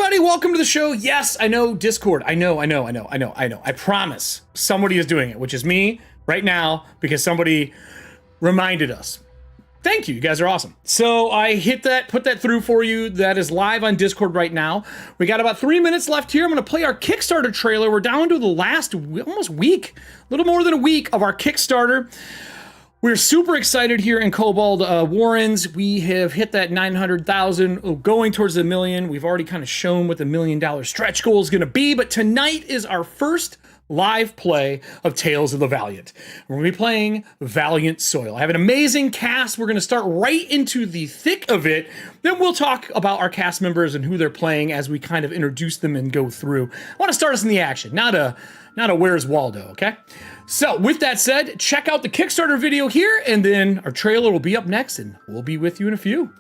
everybody, welcome to the show. Yes, I know Discord. I know. I promise somebody is doing it, which is me right now because somebody reminded us. Thank you. You guys are awesome. So I put that through for you. That is live on Discord right now. We got about 3 minutes left here. I'm going to play our Kickstarter trailer. We're down to the last almost week, a little more than a week of our Kickstarter. We're super excited here in Kobold Warrens. We have hit that 900,000, going towards the million. We've already kind of shown what the $1 million stretch goal is going to be, but tonight is our first live play of Tales of the Valiant. We're going to be playing Valiant Soil. I have an amazing cast. We're going to start right into the thick of it. Then we'll talk about our cast members and who they're playing as we kind of introduce them and go through. I want to start us in the action, not a Where's Waldo, okay? So with that said, check out the Kickstarter video here, and then our trailer will be up next, and we'll be with you in a few.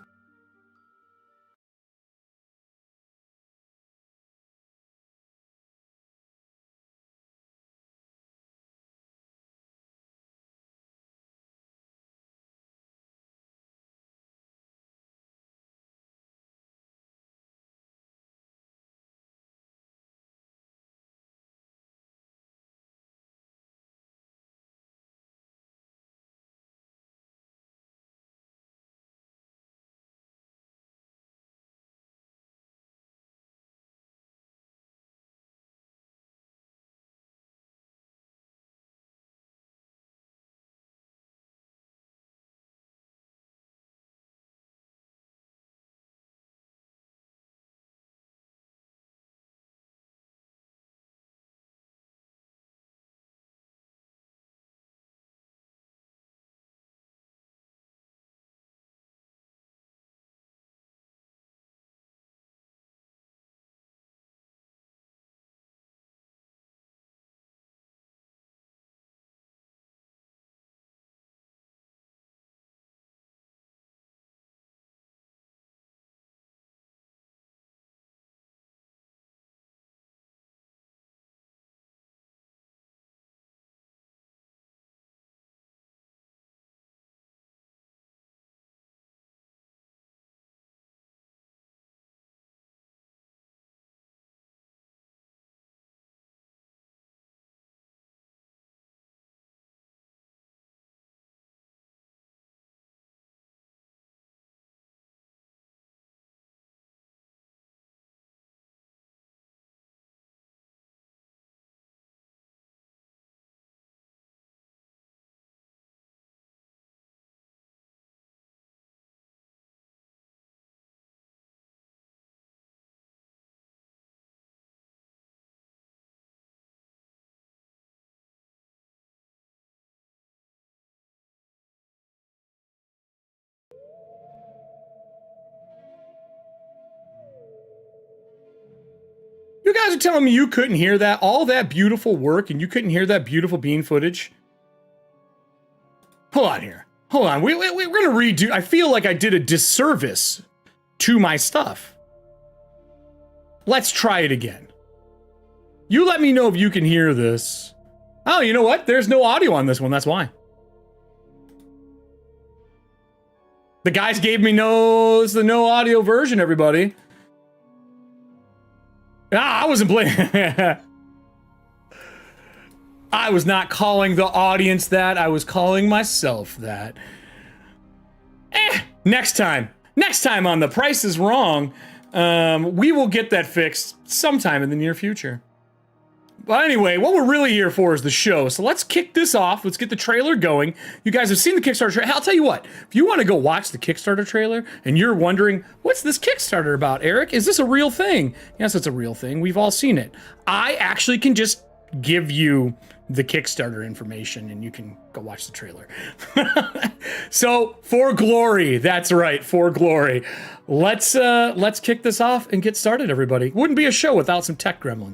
You guys are telling me you couldn't hear that, all that beautiful work, and you couldn't hear that beautiful bean footage? Hold on here. Hold on. We're going to redo. I feel like I did a disservice to my stuff. Let's try it again. You let me know if you can hear this. Oh, you know what? There's no audio on this one. That's why. The guys gave me it's the no audio version, everybody. I wasn't playing. I was not calling the audience that. I was calling myself that. Next time. Next time on The Price is Wrong, we will get that fixed sometime in the near future. But anyway, what we're really here for is the show. So let's kick this off. Let's get the trailer going. You guys have seen the Kickstarter trailer. I'll tell you what, if you want to go watch the Kickstarter trailer and you're wondering, what's this Kickstarter about, Eric? Is this a real thing? Yes, it's a real thing. We've all seen it. I actually can just give you the Kickstarter information and you can go watch the trailer. So, for glory. That's right, for glory. Let's kick this off and get started, everybody. Wouldn't be a show without some tech gremlins.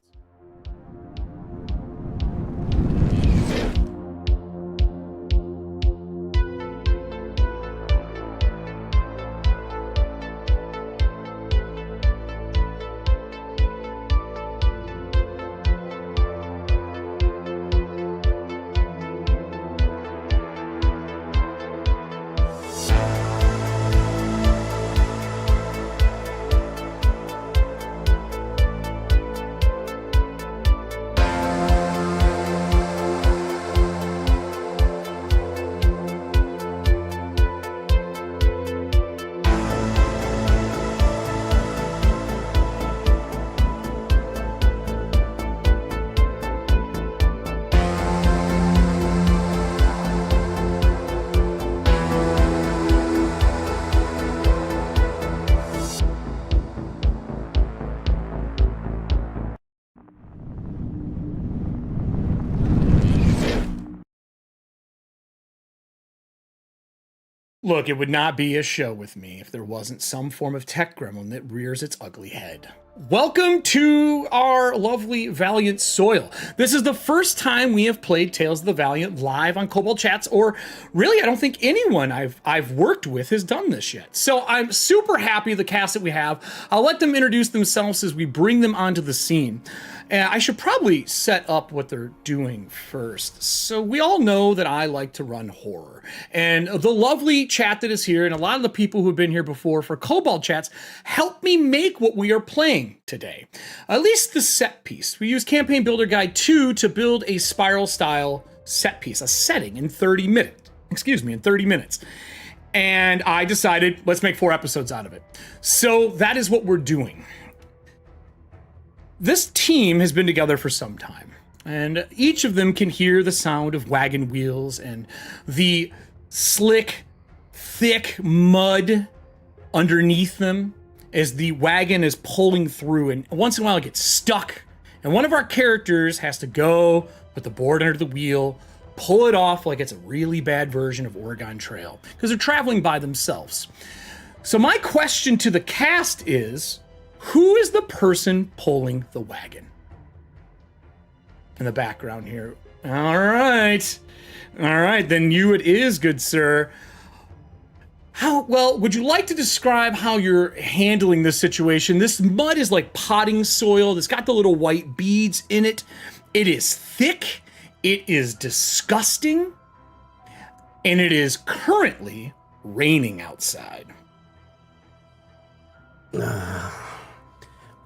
Look, it would not be a show with me if there wasn't some form of tech gremlin that rears its ugly head. Welcome to our lovely Valiant Soil. This is the first time we have played Tales of the Valiant live on Kobold Chats, or really, I don't think anyone I've worked with has done this yet. So I'm super happy with the cast that we have. I'll let them introduce themselves as we bring them onto the scene. And I should probably set up what they're doing first. So we all know that I like to run horror. And the lovely chat that is here, and a lot of the people who have been here before for Kobold Chats, help me make what we are playing today. At least the set piece. We use Campaign Builder Guide 2 to build a spiral style set piece, a setting in 30 minutes. In 30 minutes. And I decided, let's make 4 episodes out of it. So that is what we're doing. This team has been together for some time, and each of them can hear the sound of wagon wheels and the slick, thick mud underneath them as the wagon is pulling through, and once in a while it gets stuck, and one of our characters has to go put the board under the wheel, pull it off like it's a really bad version of Oregon Trail, because they're traveling by themselves. So my question to the cast is, who is the person pulling the wagon? In the background here. All right, then you it is, good sir. How well would you like to describe how you're handling this situation? This mud is like potting soil. It's got the little white beads in it. It is thick. It is disgusting. And it is currently raining outside.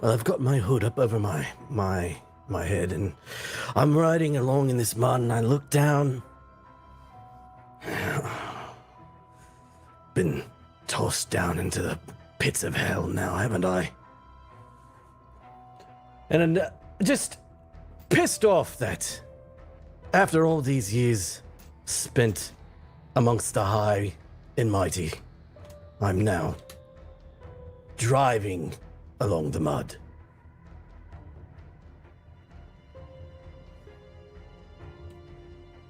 Well, I've got my hood up over my head, and I'm riding along in this mud, and I look down. Been tossed down into the pits of hell now, haven't I? And I'm just pissed off that after all these years spent amongst the high and mighty, I'm now driving along the mud.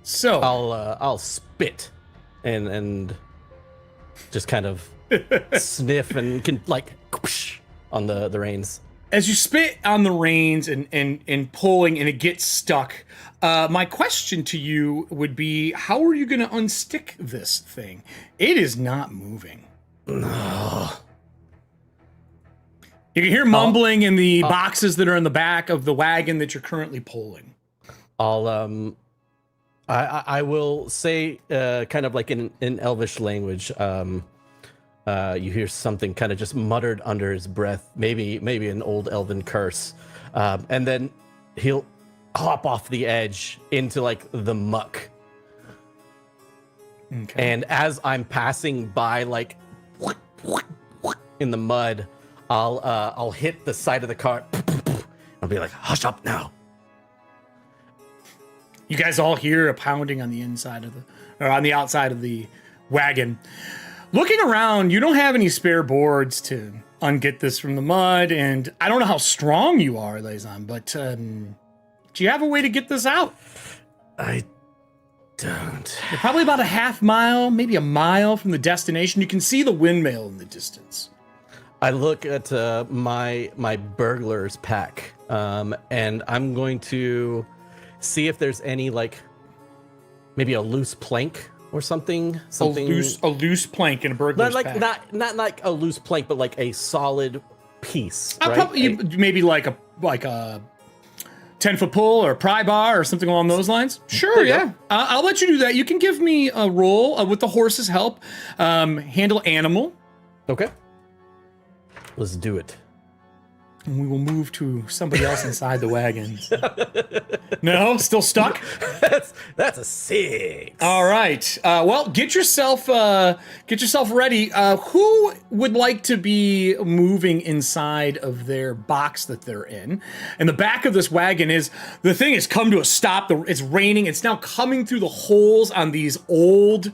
So I'll spit and just kind of sniff and can like on the reins. As you spit on the reins and pulling and it gets stuck, my question to you would be, how are you going to unstick this thing? It is not moving. No. You can hear mumbling in the boxes that are in the back of the wagon that you're currently pulling. I will say, kind of like in Elvish language, you hear something kind of just muttered under his breath, maybe an old elven curse, and then he'll hop off the edge into like the muck. Okay. And as I'm passing by, like in the mud, I'll hit the side of the car. I'll be like, hush up now. You guys all hear a pounding on the inside of on the outside of the wagon. Looking around, you don't have any spare boards to unget this from the mud, and I don't know how strong you are, Lazan, but do you have a way to get this out? I don't. You're probably about a half mile, maybe a mile from the destination. You can see the windmill in the distance. I look at my burglar's pack, and I'm going to see if there's any, like, maybe a loose plank or something. A loose plank in a burglar's pack. Not like a loose plank, but like a solid piece. Right? Probably, maybe like a 10-foot pole or a pry bar or something along those lines. Sure, yeah. I'll let you do that. You can give me a roll with the horse's help. Handle animal. Okay. Let's do it. And we will move to somebody else inside the wagon. No? Still stuck? That's a 6. All right. Well, get yourself ready. Who would like to be moving inside of their box that they're in? And the back of this wagon is, the thing has come to a stop. It's raining. It's now coming through the holes on these old,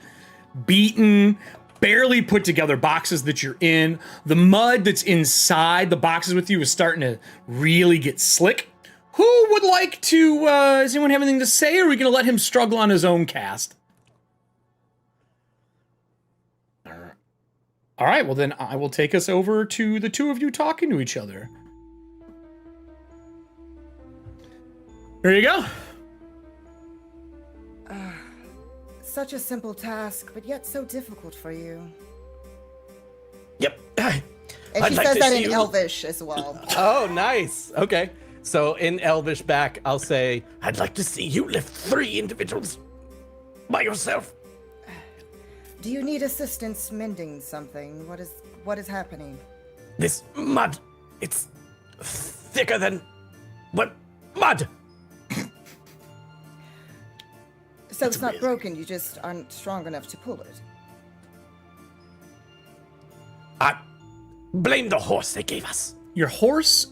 beaten, barely put together boxes that you're in. The mud that's inside the boxes with you is starting to really get slick. Who would like to, does anyone have anything to say, or are we going to let him struggle on his own cast? All All right, well then I will take us over to the two of you talking to each other. Here you go. Such a simple task, but yet so difficult for you. Yep. And I'd she like says to that see in you- Elvish as well. Oh, nice. Okay. So in Elvish back, I'll say, I'd like to see you lift 3 individuals by yourself. Do you need assistance mending something? What is happening? This mud, it's thicker than what mud? So it's not broken, you just aren't strong enough to pull it. I blame the horse they gave us. Your horse,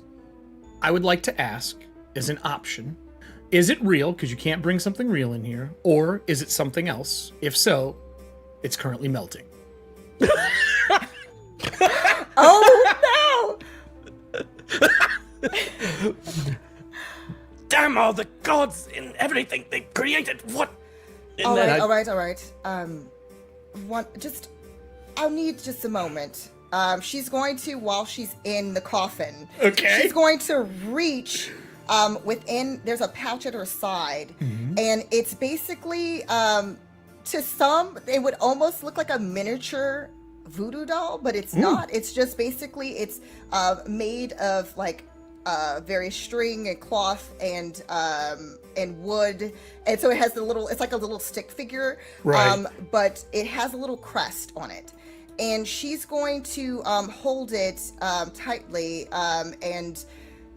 I would like to ask, is an option. Is it real, because you can't bring something real in here, or is it something else? If so, it's currently melting. Oh no! Damn all the gods and everything they created. What? And All then right, I- all right, all right. I'll need just a moment. She's going to, while she's in the coffin, Okay. she's going to reach within. There's a pouch at her side, and it's basically to some it would almost look like a miniature voodoo doll, but it's not. It's just basically it's made of like various string and cloth and wood, and so it has the little. It's like a little stick figure, Right. but it has a little crest on it, and she's going to hold it tightly, and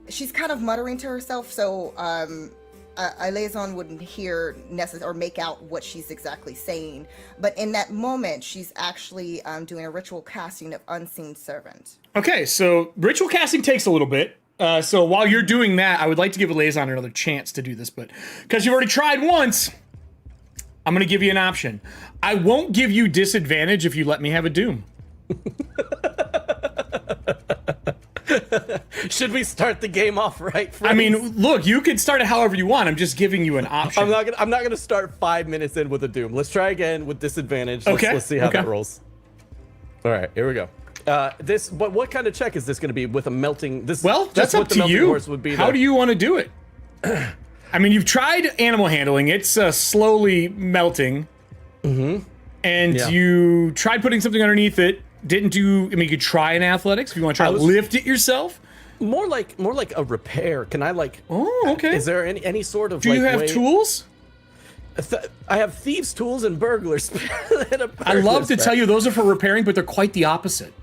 she's kind of muttering to herself. So a liaison wouldn't hear or make out what she's exactly saying, but in that moment, she's actually doing a ritual casting of Unseen Servant. Okay, so ritual casting takes a little bit. So while you're doing that, I would like to give a liaison another chance to do this, but because you've already tried once, I'm going to give you an option. I won't give you disadvantage if you let me have a doom. Should we start the game off right? Friends? I mean, look, you can start it however you want. I'm just giving you an option. I'm not gonna start 5 minutes in with a doom. Let's try again with disadvantage. Okay, Let's see how okay. that rolls. All right, here we go. What kind of check is this going to be with a melting? Well, just that's what up the to melting you. horse would be How there. do you want to do it? I mean, you've tried animal handling. It's slowly melting. Mm-hmm. And Yeah. you tried putting something underneath it. Didn't do. I mean, you could try in athletics if you want to try to lift it yourself. More like a repair? Can I like? Oh, okay. Is there any sort of? Do you have tools? I have thieves' tools and burglars. I love to tell you those are for repairing, but they're quite the opposite.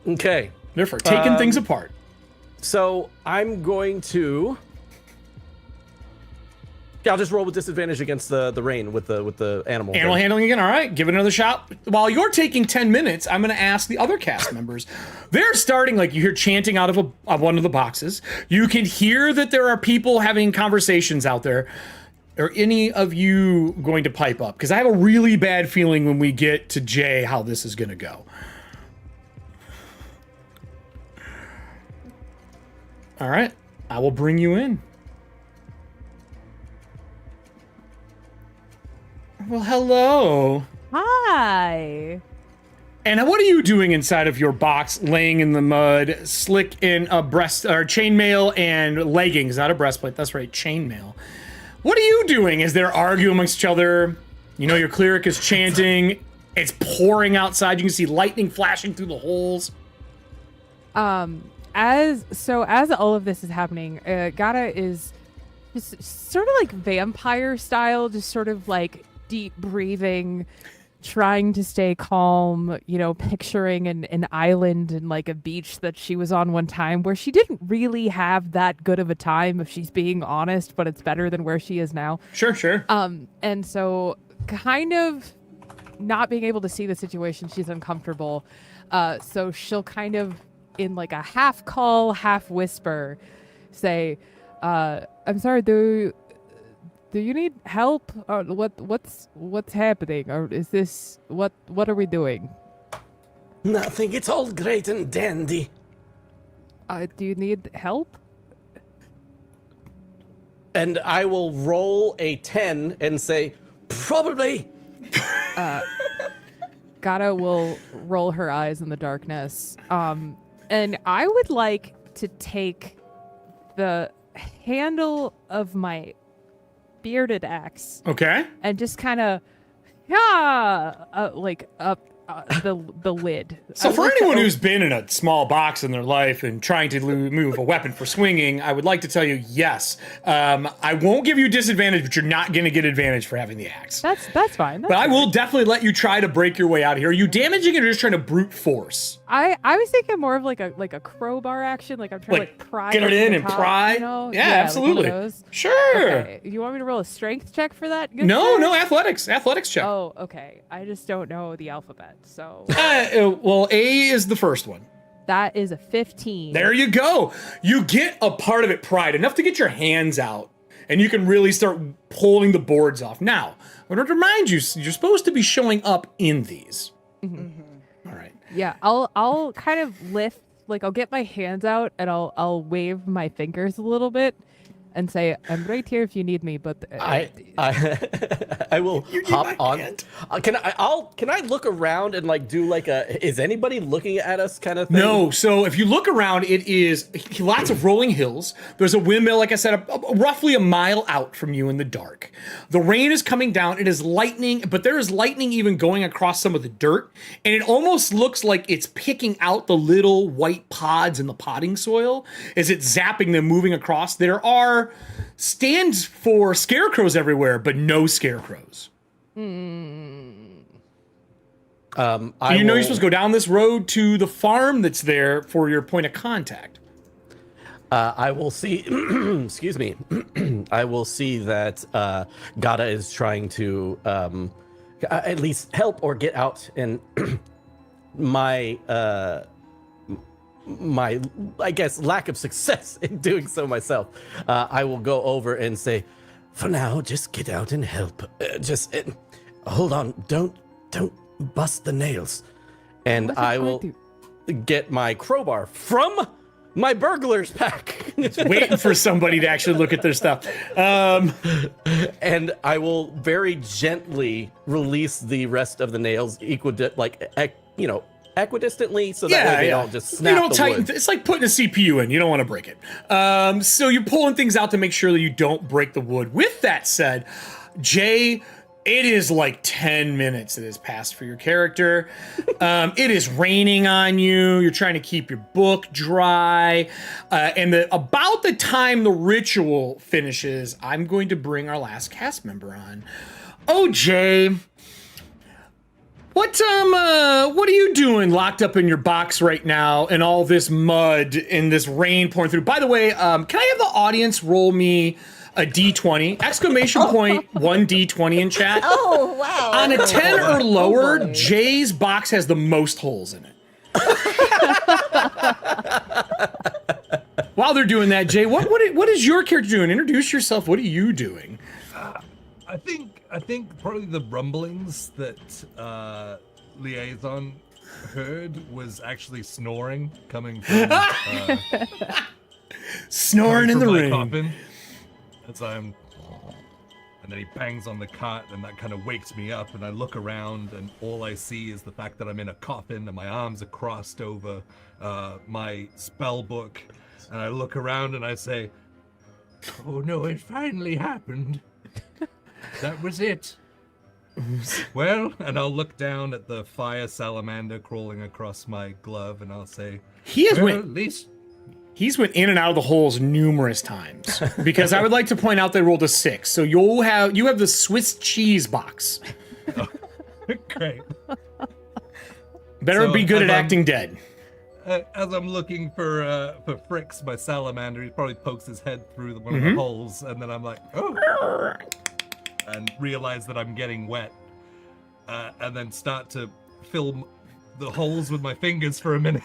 Okay. They're for taking things apart. So I'm going to. Yeah, I'll just roll with disadvantage against the rain with the animal. Animal handling again. All right, give it another shot. While you're taking 10 minutes, I'm going to ask the other cast members. They're starting, like, you hear chanting out of one of the boxes. You can hear that there are people having conversations out there. Are any of you going to pipe up? Because I have a really bad feeling when we get to Jay how this is going to go. All right, I will bring you in. Well, hello. Hi. And what are you doing inside of your box, laying in the mud, slick in a chainmail and leggings, not a breastplate? That's right, chainmail. What are you doing as they're arguing amongst each other? You know, your cleric is chanting. It's pouring outside. You can see lightning flashing through the holes. As all of this is happening, Gata is just sort of like vampire style, just sort of like deep breathing, trying to stay calm, you know, picturing an island and like a beach that she was on one time where she didn't really have that good of a time, if she's being honest, but it's better than where she is now. Sure. And so kind of not being able to see the situation, she's uncomfortable. So she'll kind of, in like a half call, half whisper, say, I'm sorry, do you need help? Or what's happening? Or is this what are we doing? Nothing. It's all great and dandy. Do you need help? And I will roll a 10 and say, probably. Gata will roll her eyes in the darkness. And I would like to take the handle of my bearded axe. Okay. And just kind of, like up the lid. So for anyone who's been in a small box in their life and trying to move a weapon for swinging, I would like to tell you, yes, I won't give you disadvantage, but you're not going to get advantage for having the axe. That's fine. But I will definitely let you try to break your way out of here. Are you damaging it or just trying to brute force? I was thinking more of like a crowbar action, like I'm trying to pry. Get it in and top, pry. You know? Yeah, absolutely. Like Sure. Okay. You want me to roll a strength check for that? No, athletics check. Oh, okay. I just don't know the alphabet, so. Well, A is the first one. That is a 15. There you go. You get a part of it pried, enough to get your hands out, and you can really start pulling the boards off. Now, I want to remind you, you're supposed to be showing up in these. All right. Yeah, I'll kind of lift, like I'll get my hands out and I'll wave my fingers a little bit and say, I'm right here if you need me, but I will hop on. Can I look around and like do like is anybody looking at us kind of thing? No, so if you look around, it is lots of rolling hills. There's a windmill, like I said, roughly a mile out from you in the dark. The rain is coming down. It is lightning, but there is lightning even going across some of the dirt. And it almost looks like it's picking out the little white pods in the potting soil as it's zapping them, moving across. There are stands for scarecrows everywhere, but no scarecrows. You're supposed to go down this road to the farm that's there for your point of contact. I will see. Excuse me. I will see that Gata is trying to at least help or get out, and my I guess lack of success in doing so myself. I will go over and say, for now, just get out and help. Hold on. Don't bust the nails. And I will get my crowbar from my burglar's pack. Waiting for somebody to actually look at their stuff. And I will very gently release the rest of the nails, equidistantly, so that way they don't just snap. You don't the tighten. wood. It's like putting a CPU in. You don't want to break it. So you're pulling things out to make sure that you don't break the wood. With that said, Jay, it is like 10 minutes that has passed for your character. It is raining on you. You're trying to keep your book dry. And about the time the ritual finishes, I'm going to bring our last cast member on. Oh, Jay. What are you doing locked up in your box right now in all this mud and this rain pouring through? By the way, can I have the audience roll me a D20, exclamation point, 1 D20 in chat? Oh, wow. On a 10 or lower, Jay's box has the most holes in it. While they're doing that, Jay, what is your character doing? Introduce yourself. What are you doing? I think probably the rumblings that Liaison heard was actually snoring coming from snoring in the rain. Coffin, and then he bangs on the cot, and that kind of wakes me up, and I look around, and all I see is the fact that I'm in a coffin, and my arms are crossed over my spell book, and I look around and I say, "Oh no, it finally happened." That was it. Well, and I'll look down at the fire salamander crawling across my glove, and I'll say, He's went in and out of the holes numerous times. Because I would like to point out they rolled a 6. So you have the Swiss cheese box. Oh, great. Better be good at acting dead. As I'm looking for Fricks, my salamander, he probably pokes his head through one of the holes, and then I'm like, oh. And realize that I'm getting wet, and then start to fill the holes with my fingers for a minute.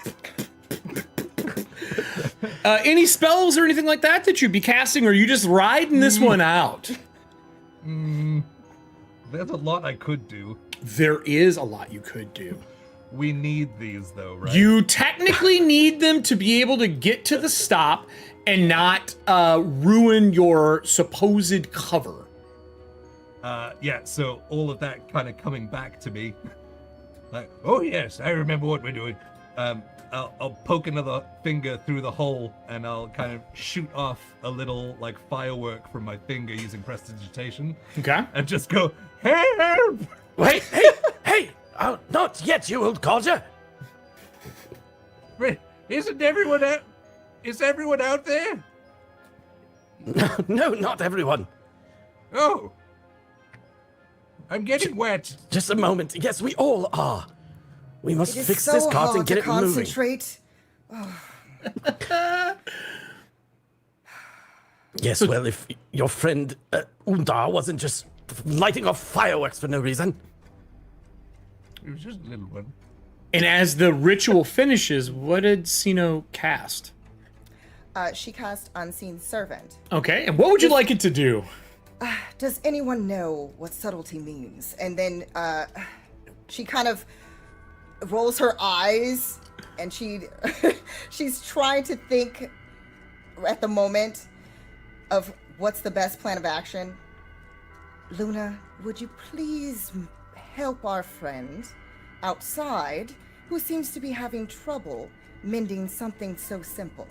Any spells or anything like that you'd be casting, or are you just riding this one out? There's a lot I could do. There is a lot you could do. We need these, though, right? You technically need them to be able to get to the stop and not ruin your supposed cover. Yeah, so all of that kind of coming back to me. Like, oh yes, I remember what we're doing. I'll poke another finger through the hole, and I'll kind of shoot off a little like firework from my finger using prestidigitation. Okay. And just go, help! Wait, hey! Oh, not yet, you old codger! Isn't everyone out? Is everyone out there? No, not everyone. Oh. I'm getting wet. Just a moment. Yes, we all are. We must It is fix so this cart hard and get to it moving. concentrate. Yes, well, if your friend Undar wasn't just lighting off fireworks for no reason. It was just a little one. And as the ritual finishes, what did Sino cast? She cast Unseen Servant. Okay, and what would you like it to do? Does anyone know what subtlety means? And then she kind of rolls her eyes, and she's trying to think at the moment of what's the best plan of action. Luna, would you please help our friend outside who seems to be having trouble mending something so simple?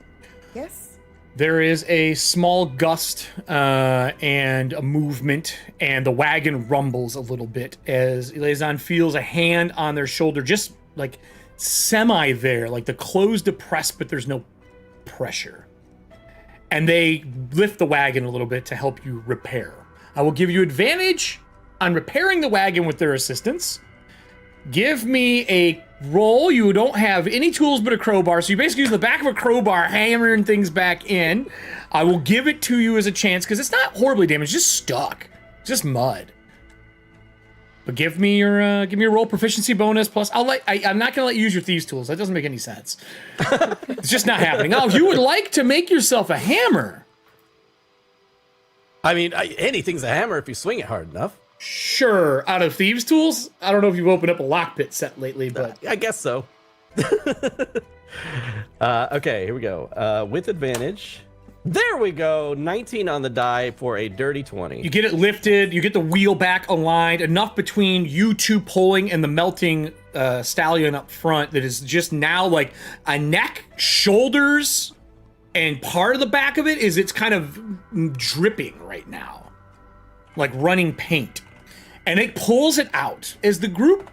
Yes? There is a small gust and a movement, and the wagon rumbles a little bit as Eleazon feels a hand on their shoulder, just like semi there, like the clothes depressed, but there's no pressure. And they lift the wagon a little bit to help you repair. I will give you advantage on repairing the wagon with their assistance. Give me a roll. You don't have any tools but a crowbar, so you basically use the back of a crowbar, hammering things back in. I will give it to you as a chance, because it's not horribly damaged, just stuck. It's just mud. But give me your roll proficiency bonus plus. I'm not gonna let you use your thieves tools. That doesn't make any sense. It's just not happening. Oh, you would like to make yourself a hammer? I mean, anything's a hammer if you swing it hard enough. Sure. Out of thieves tools, I don't know if you've opened up a lockpit set lately, but I guess so. Okay, here we go. With advantage. There we go. 19 on the die for a dirty 20. you get it lifted. You get the wheel back aligned enough between you two pulling and the melting stallion up front that is just now like a neck, shoulders, and part of the back of it is it's kind of dripping right now, like running paint. And it pulls it out. As the group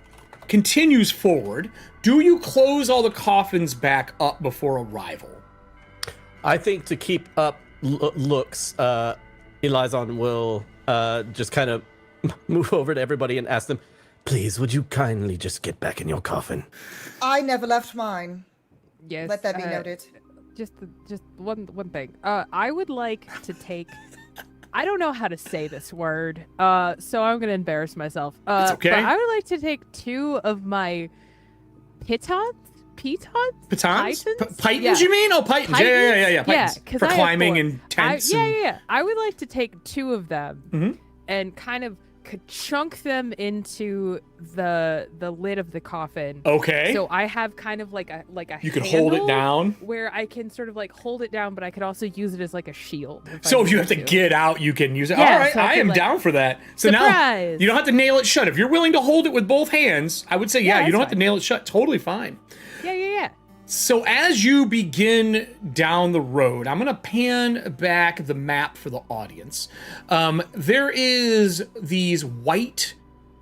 continues forward, do you close all the coffins back up before arrival? I think to keep up looks, Elizon will just kind of move over to everybody and ask them, please, would you kindly just get back in your coffin? I never left mine. Yes. Let that be noted. Just one thing. I would like to take. I don't know how to say this word, so I'm gonna embarrass myself. It's okay. But I would like to take 2 of my pitons. Pitons? Pitons, Yeah. you mean? Oh, pitons. Yeah. Pitons. Yeah, 'cause for I have climbing 4. and tents. Yeah. I would like to take 2 of them Mhm. and kind of chunk them into the lid of the coffin. Okay. So I have kind of like a You could hold it handle down. where I can sort of like hold it down, but I could also use it as like a shield. So if you have to get out, you can use it. Yeah, All right, so I I could, am like, down for that. So now surprise! you don't have to nail it shut. If you're willing to hold it with both hands, I would say, yeah, you that's don't have to fine. nail it shut. Totally fine. Yeah. So as you begin down the road, I'm going to pan back the map for the audience. There is these white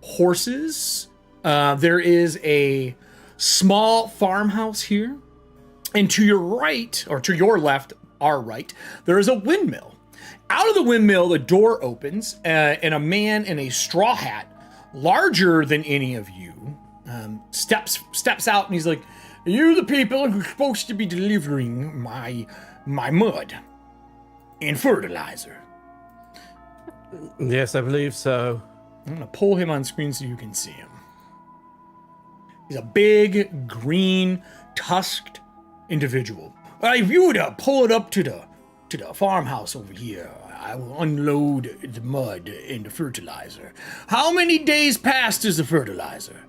horses. There is a small farmhouse here. And to your right, or to your left, our right, there is a windmill. Out of the windmill, the door opens, and a man in a straw hat, larger than any of you, steps out, and he's like, "Are you the people who are supposed to be delivering my mud and fertilizer?" Yes, I believe so. I'm gonna pull him on screen so you can see him. He's a big, green, tusked individual. If you would pull it up to the farmhouse over here, I will unload the mud and the fertilizer. How many days past is the fertilizer?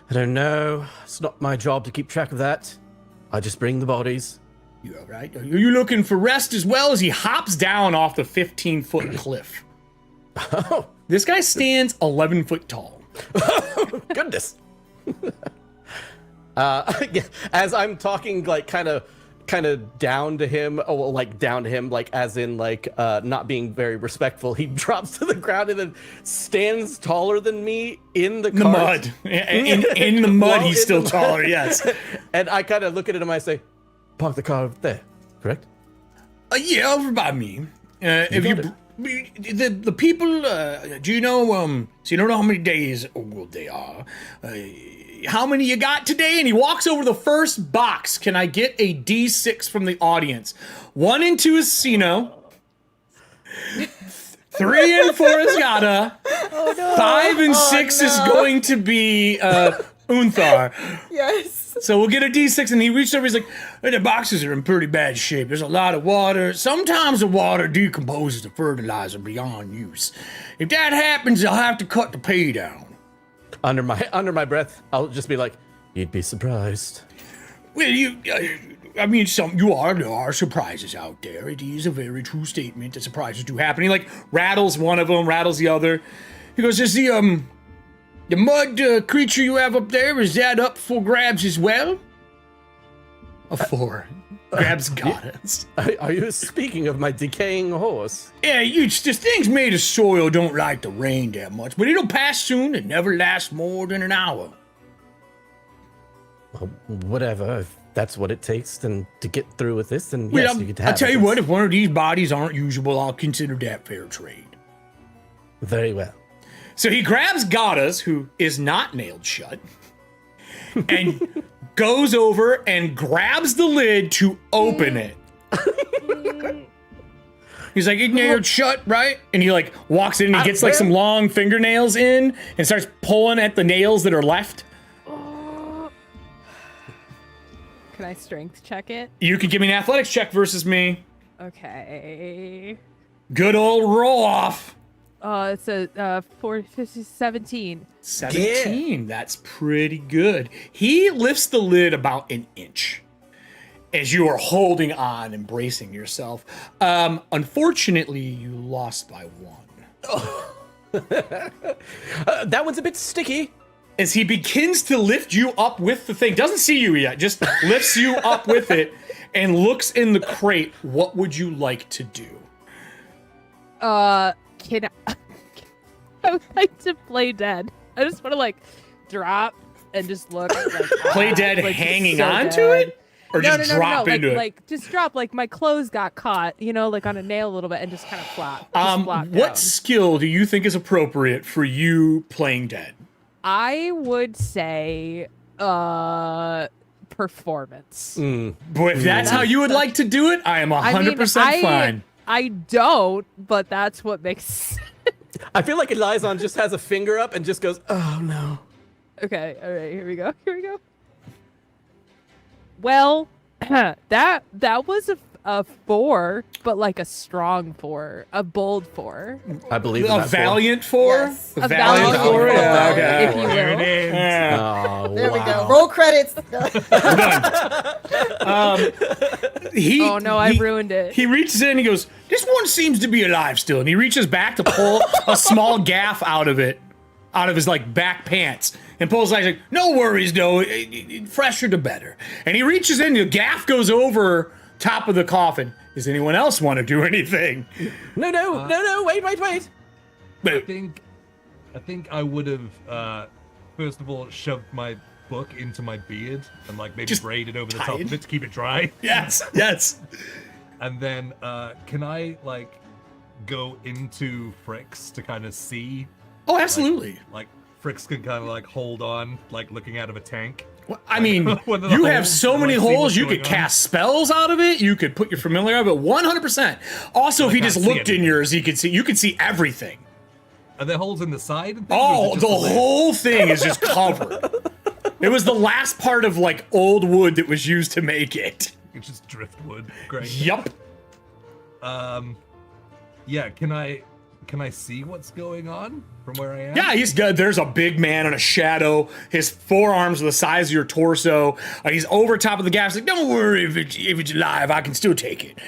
I don't know. It's not my job to keep track of that. I just bring the bodies. You all right? Are you looking for rest as well? As he hops down off the 15-foot cliff. Oh, This guy stands 11 foot tall. goodness. As I'm talking, like kind of down to him, like as in like not being very respectful, he drops to the ground and then stands taller than me in the The cart. mud. In the mud, Well, he's in still the taller, mud. yes. And I kind of look at him, I say, park the car over there, correct? Yeah, over by me. If got the people, do you know, so you don't know how many days old they are. How many you got today? And he walks over to the first box. Can I get a D6 from the audience? 1 and 2 is Sino. 3 and 4 is Yada. Oh no. 5 and 6 is going to be Unthar. Yes. So we'll get a D6, and he reached over, he's like, "Hey, the boxes are in pretty bad shape. There's a lot of water. Sometimes the water decomposes to fertilizer beyond use. If that happens, I'll have to cut the pay down." Under my breath, I'll just be like, "You'd be surprised." Well, I mean, there are surprises out there. It is a very true statement that surprises do happen. He, like, rattles one of them, rattles the other. He goes, "Is the mud creature you have up there, is that up for grabs as well?" A 4. Grabs goddess. Are you speaking of my decaying horse? Yeah, just things made of soil don't like the rain that much, but it'll pass soon. It never lasts more than an hour. Well, whatever. If that's what it takes then to get through with this, then Well, yes, you could have I'll tell it. you what, if one of these bodies aren't usable, I'll consider that fair trade. Very well. So he grabs Gadas, who is not nailed shut, and goes over and grabs the lid to open it. He's like, "It's nailed shut, right?" And he like walks in and he gets like some long fingernails in and starts pulling at the nails that are left. Can I strength check it? You can give me an athletics check versus me. Okay. Good old roll off. It's a 17. 17. That's pretty good. He lifts the lid about an inch as you are holding on and bracing yourself. Unfortunately, you lost by 1. That one's a bit sticky. As he begins to lift you up with the thing, doesn't see you yet, just lifts you up with it and looks in the crate. What would you like to do? Can I would like to play dead. I just want to like drop and just look. Like, Play dead like, hanging so onto dead. it? Or just drop into like, it? Like just drop. Like my clothes got caught, like on a nail a little bit, and just kind of flop. Just flop What down. skill do you think is appropriate for you playing dead? I would say performance. Boy, if that's how you would like to do it, I am 100% fine. I don't, but that's what makes sense. I feel like Elizon just has a finger up and just goes, "Oh no." Okay, all right, here we go. Well, that was a 4, but like a strong 4, a bold 4. I believe in A that valiant 4? Yes. A valiant 4, Okay. if you There it will. is. Yeah. Oh, There we wow. go. Roll credits. He, Oh no, I ruined it. He reaches in and he goes, "This one seems to be alive still." And he reaches back to pull a small gaff out of his like back pants. And pulls like, "No worries though, fresher the better." And he reaches in, the gaff goes over top of the coffin. Does anyone else want to do anything? No, wait. I But think I would have first of all shoved my book into my beard and like maybe Just braided over the tie top it. of it to keep it dry. yes. And then can I like go into Fricks to kind of see? Oh, absolutely. Like Fricks can kind of like hold on, like looking out of a tank. Well, I mean, What are the you have holes? so Do I many see holes. what's You going could on? cast spells out of it. You could put your familiar out of it. 100%. Also, if he I just can't see looked in anything. yours, you could see everything. Are there holes in the side? And things, or is Oh, it the just lid? whole thing is just covered. It was the last part of like old wood that was used to make it. It's just driftwood. Great. Yup. Yeah. Can I see what's going on from where I am? Yeah, he's good. There's a big man in a shadow. His forearms are the size of your torso. He's over top of the gas. Like, don't worry if it's alive. I can still take it.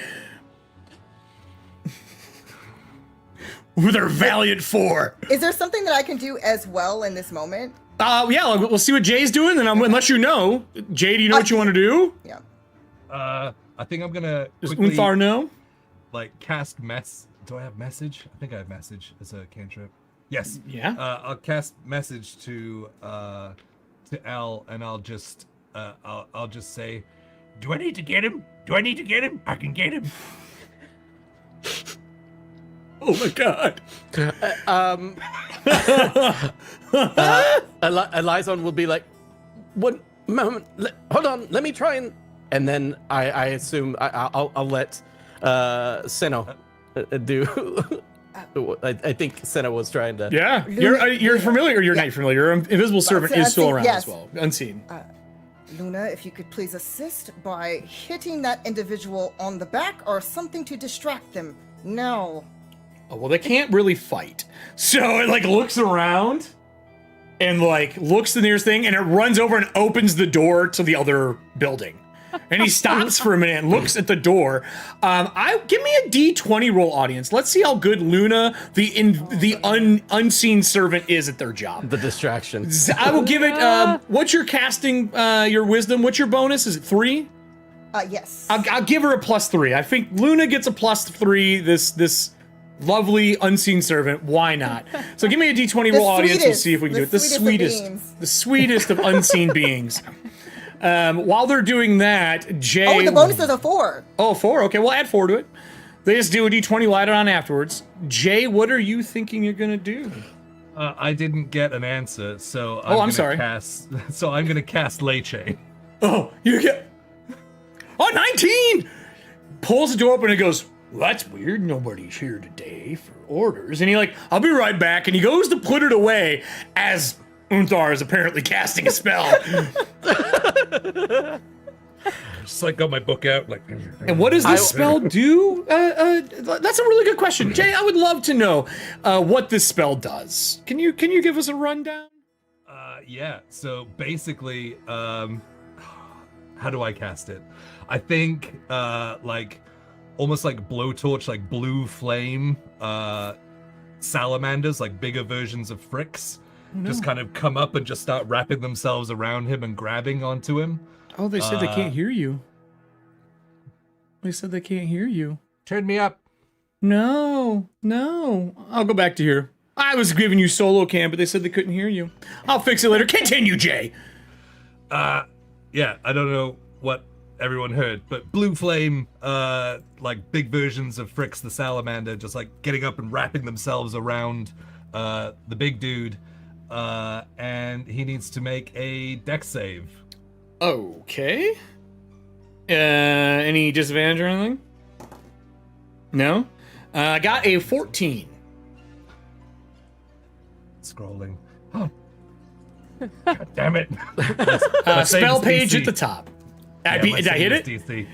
With our valiant 4. Is there something that I can do as well in this moment? Yeah, we'll see what Jay's doing, and unless you know, Jay, do you know what you want to do? Yeah. I think I'm gonna Does quickly, Unthar know? like cast Do I have message? I think I have message as a cantrip. Yes. Yeah. I'll cast message to Al, and I'll just say, do I need to get him? Do I need to get him? I can get him. Oh my god. Elizon will be like, one moment, hold on, let me try and then I assume I'll let Senno do. I think Senna was trying to. Yeah, you're familiar. Or you're not familiar. Your invisible servant is still around yes. as well, unseen. Luna, if you could please assist by hitting that individual on the back or something to distract them. No. Oh, well, they can't really fight, so it like looks around and like looks the nearest thing, and it runs over and opens the door to the other building. And he stops for a minute and looks at the door. Give me a D20 roll, audience. Let's see how good Luna, the unseen servant, is at their job. The distraction. I will give it. What's your casting? Your wisdom. What's your bonus? Is it 3? Yes. I'll give her a +3. I think Luna gets a +3. This lovely unseen servant. Why not? So give me a D20 roll, audience. We'll see if we can do it. The sweetest of unseen beings. While they're doing that, Jay... Oh, the bonus is a 4. Oh, 4? Okay, we'll add 4 to it. They just do a D20, we'll add it on afterwards. Jay, what are you thinking you're gonna do? I didn't get an answer, so I'm sorry. I'm gonna cast Leche. Oh, you get... Oh, 19! Pulls the door open and goes, well, that's weird, nobody's here today for orders. And he like, I'll be right back, and he goes to put it away as... Unthar is apparently casting a spell. Just like got my book out, like. And what does this spell do? That's a really good question, Jay. I would love to know what this spell does. Can you give us a rundown? Yeah. So basically, how do I cast it? I think like almost like blowtorch, like blue flame salamanders, like bigger versions of Fricks. Just kind of come up and just start wrapping themselves around him and grabbing onto him. Oh, they said they can't hear you. They said they can't hear you. Turn me up. No. I'll go back to here. I was giving you solo cam, but they said they couldn't hear you. I'll fix it later. Continue, Jay. Yeah, I don't know what everyone heard, but blue flame, like big versions of Fricks the salamander, just like getting up and wrapping themselves around the big dude. And he needs to make a dex save. Okay. Any disadvantage or anything? No? I got a 14. Scrolling. Oh. God damn it. Spell page at the top. Did I hit it? DC.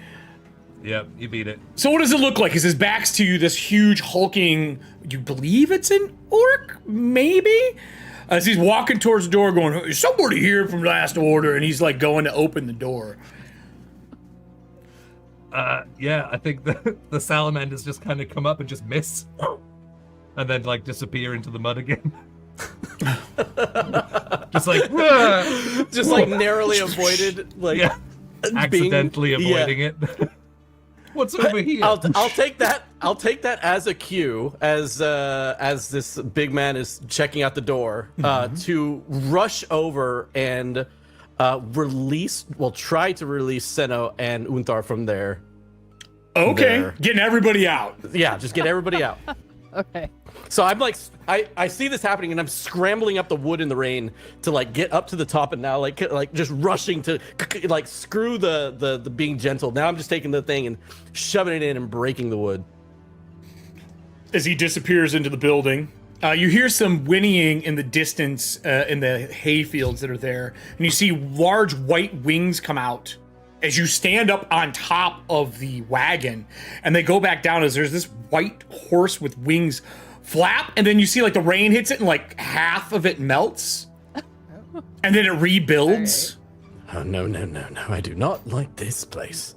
Yep, you beat it. So what does it look like? Is his back's to you, this huge hulking... You believe it's an orc? Maybe? As he's walking towards the door going, is somebody here from last order? And he's like going to open the door. Yeah, I think the salamanders just kind of come up and just miss. And then like disappear into the mud again. Just like... just like narrowly avoided, like... Yeah. Accidentally avoiding it. What's over here? I'll take that. I'll take that as a cue, as this big man is checking out the door, to rush over and try to release Senno and Unthar from there. Okay, getting everybody out. Yeah, just get everybody out. Okay. So I'm like, I see this happening, and I'm scrambling up the wood in the rain to like get up to the top, and now like just rushing to like screw the being gentle. Now I'm just taking the thing and shoving it in and breaking the wood. As he disappears into the building, you hear some whinnying in the distance in the hay fields that are there, and you see large white wings come out as you stand up on top of the wagon, and they go back down as there's this white horse with wings flap, and then you see like the rain hits it and like half of it melts, and then it rebuilds. Oh, no, I do not like this place.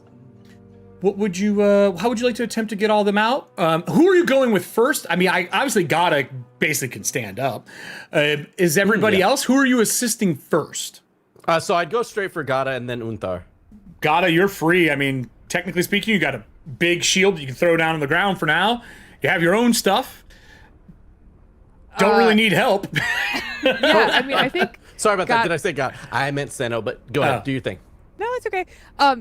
what would you? How would you like to attempt to get all of them out? Who are you going with first? I mean, I obviously Gata basically can stand up. Is everybody else? Who are you assisting first? So I'd go straight for Gata and then Unthar. Gata, you're free. I mean, technically speaking, you got a big shield that you can throw down on the ground for now. You have your own stuff. Don't really need help. Yeah, I mean, I think. Sorry about that. Did I say Gata? I meant Seno, but go ahead. Do your thing. No, it's okay.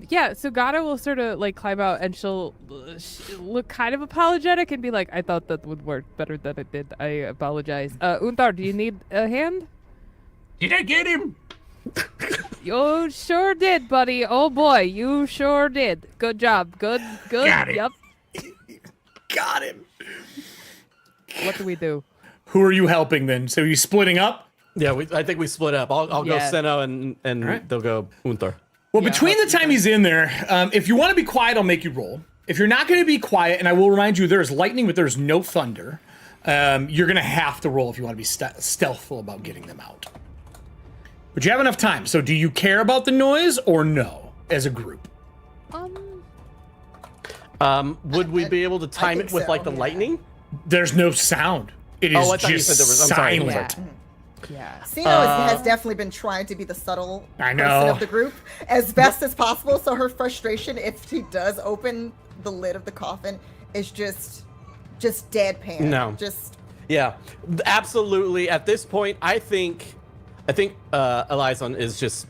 Yeah, so Gata will sort of like climb out and she'll look kind of apologetic and be like, I thought that would work better than it did. I apologize. Unthar, do you need a hand? Did I get him? You sure did, buddy. Oh boy, you sure did. Good job. Good. Got it. Yep. Got him. What do we do? Who are you helping then? So you splitting up? Yeah, I think we split up. I'll go Seno and right. they'll go Unthar. Well, Yeah, between the time he's in there, if you want to be quiet, I'll make you roll. If you're not going to be quiet, and I will remind you, there's lightning, but there's no thunder. You're going to have to roll if you want to be stealthful about getting them out. But you have enough time. So do you care about the noise or no, as a group? Would we be able to time think it with so, like the yeah. lightning? There's no sound. It is I thought you just said there was. I'm sorry. silent. Yeah. Sino has definitely been trying to be the subtle I person know. of the group as best as possible. So her frustration, if he does open the lid of the coffin, is just deadpan. No. Just Yeah, absolutely. At this point, I think Elizon is just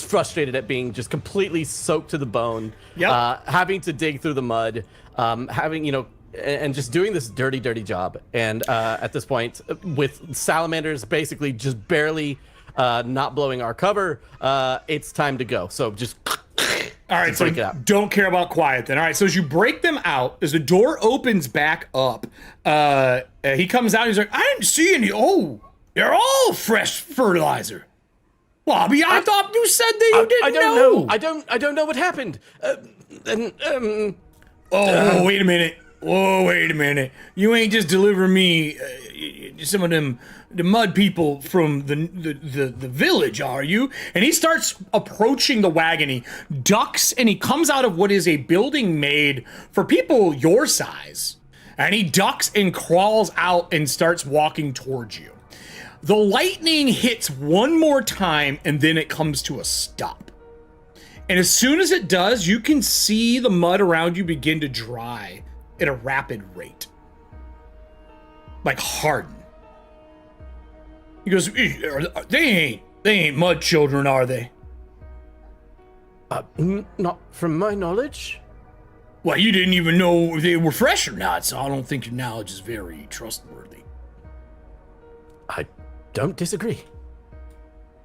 frustrated at being just completely soaked to the bone. Yep. Having to dig through the mud, having and just doing this dirty job. And at this point, with salamanders basically just barely not blowing our cover, it's time to go. So just All right, so break it out. don't care about quiet then. All right, so as you break them out, as the door opens back up, he comes out and he's like, I didn't see any. Oh, they're all fresh fertilizer. Bobby, I thought you said that you didn't I don't know. I don't know what happened. Oh, wait a minute. Oh, wait a minute. You ain't just delivering me some of the mud people from the village, are you? And he starts approaching the wagon. He ducks and he comes out of what is a building made for people your size. And he ducks and crawls out and starts walking towards you. The lightning hits one more time and then it comes to a stop. And as soon as it does, you can see the mud around you begin to dry at a rapid rate. Like harden. He goes, they ain't mud children, are they? Not from my knowledge. Well, you didn't even know if they were fresh or not, so I don't think your knowledge is very trustworthy. I don't disagree.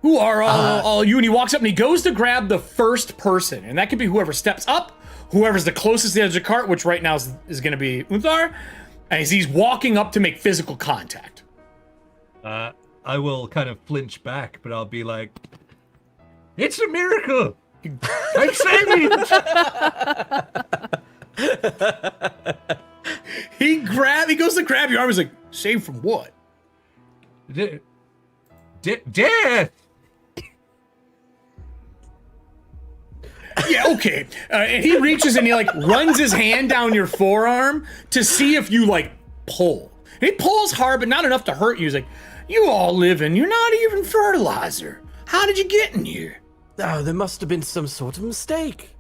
Who are all you? And he walks up and he goes to grab the first person, and that could be whoever steps up, whoever's the closest to the edge of the cart, which right now is going to be Unthar, and he's walking up to make physical contact. I will kind of flinch back, but I'll be like, it's a miracle! I'm saving! He goes to grab your arm. He's like, "Saved from what?" Death! Yeah, okay. And he reaches and he like runs his hand down your forearm to see if you like pull. And he pulls hard, but not enough to hurt you. He's like, "You all living. You're not even fertilizer. How did you get in here?" Oh, there must have been some sort of mistake.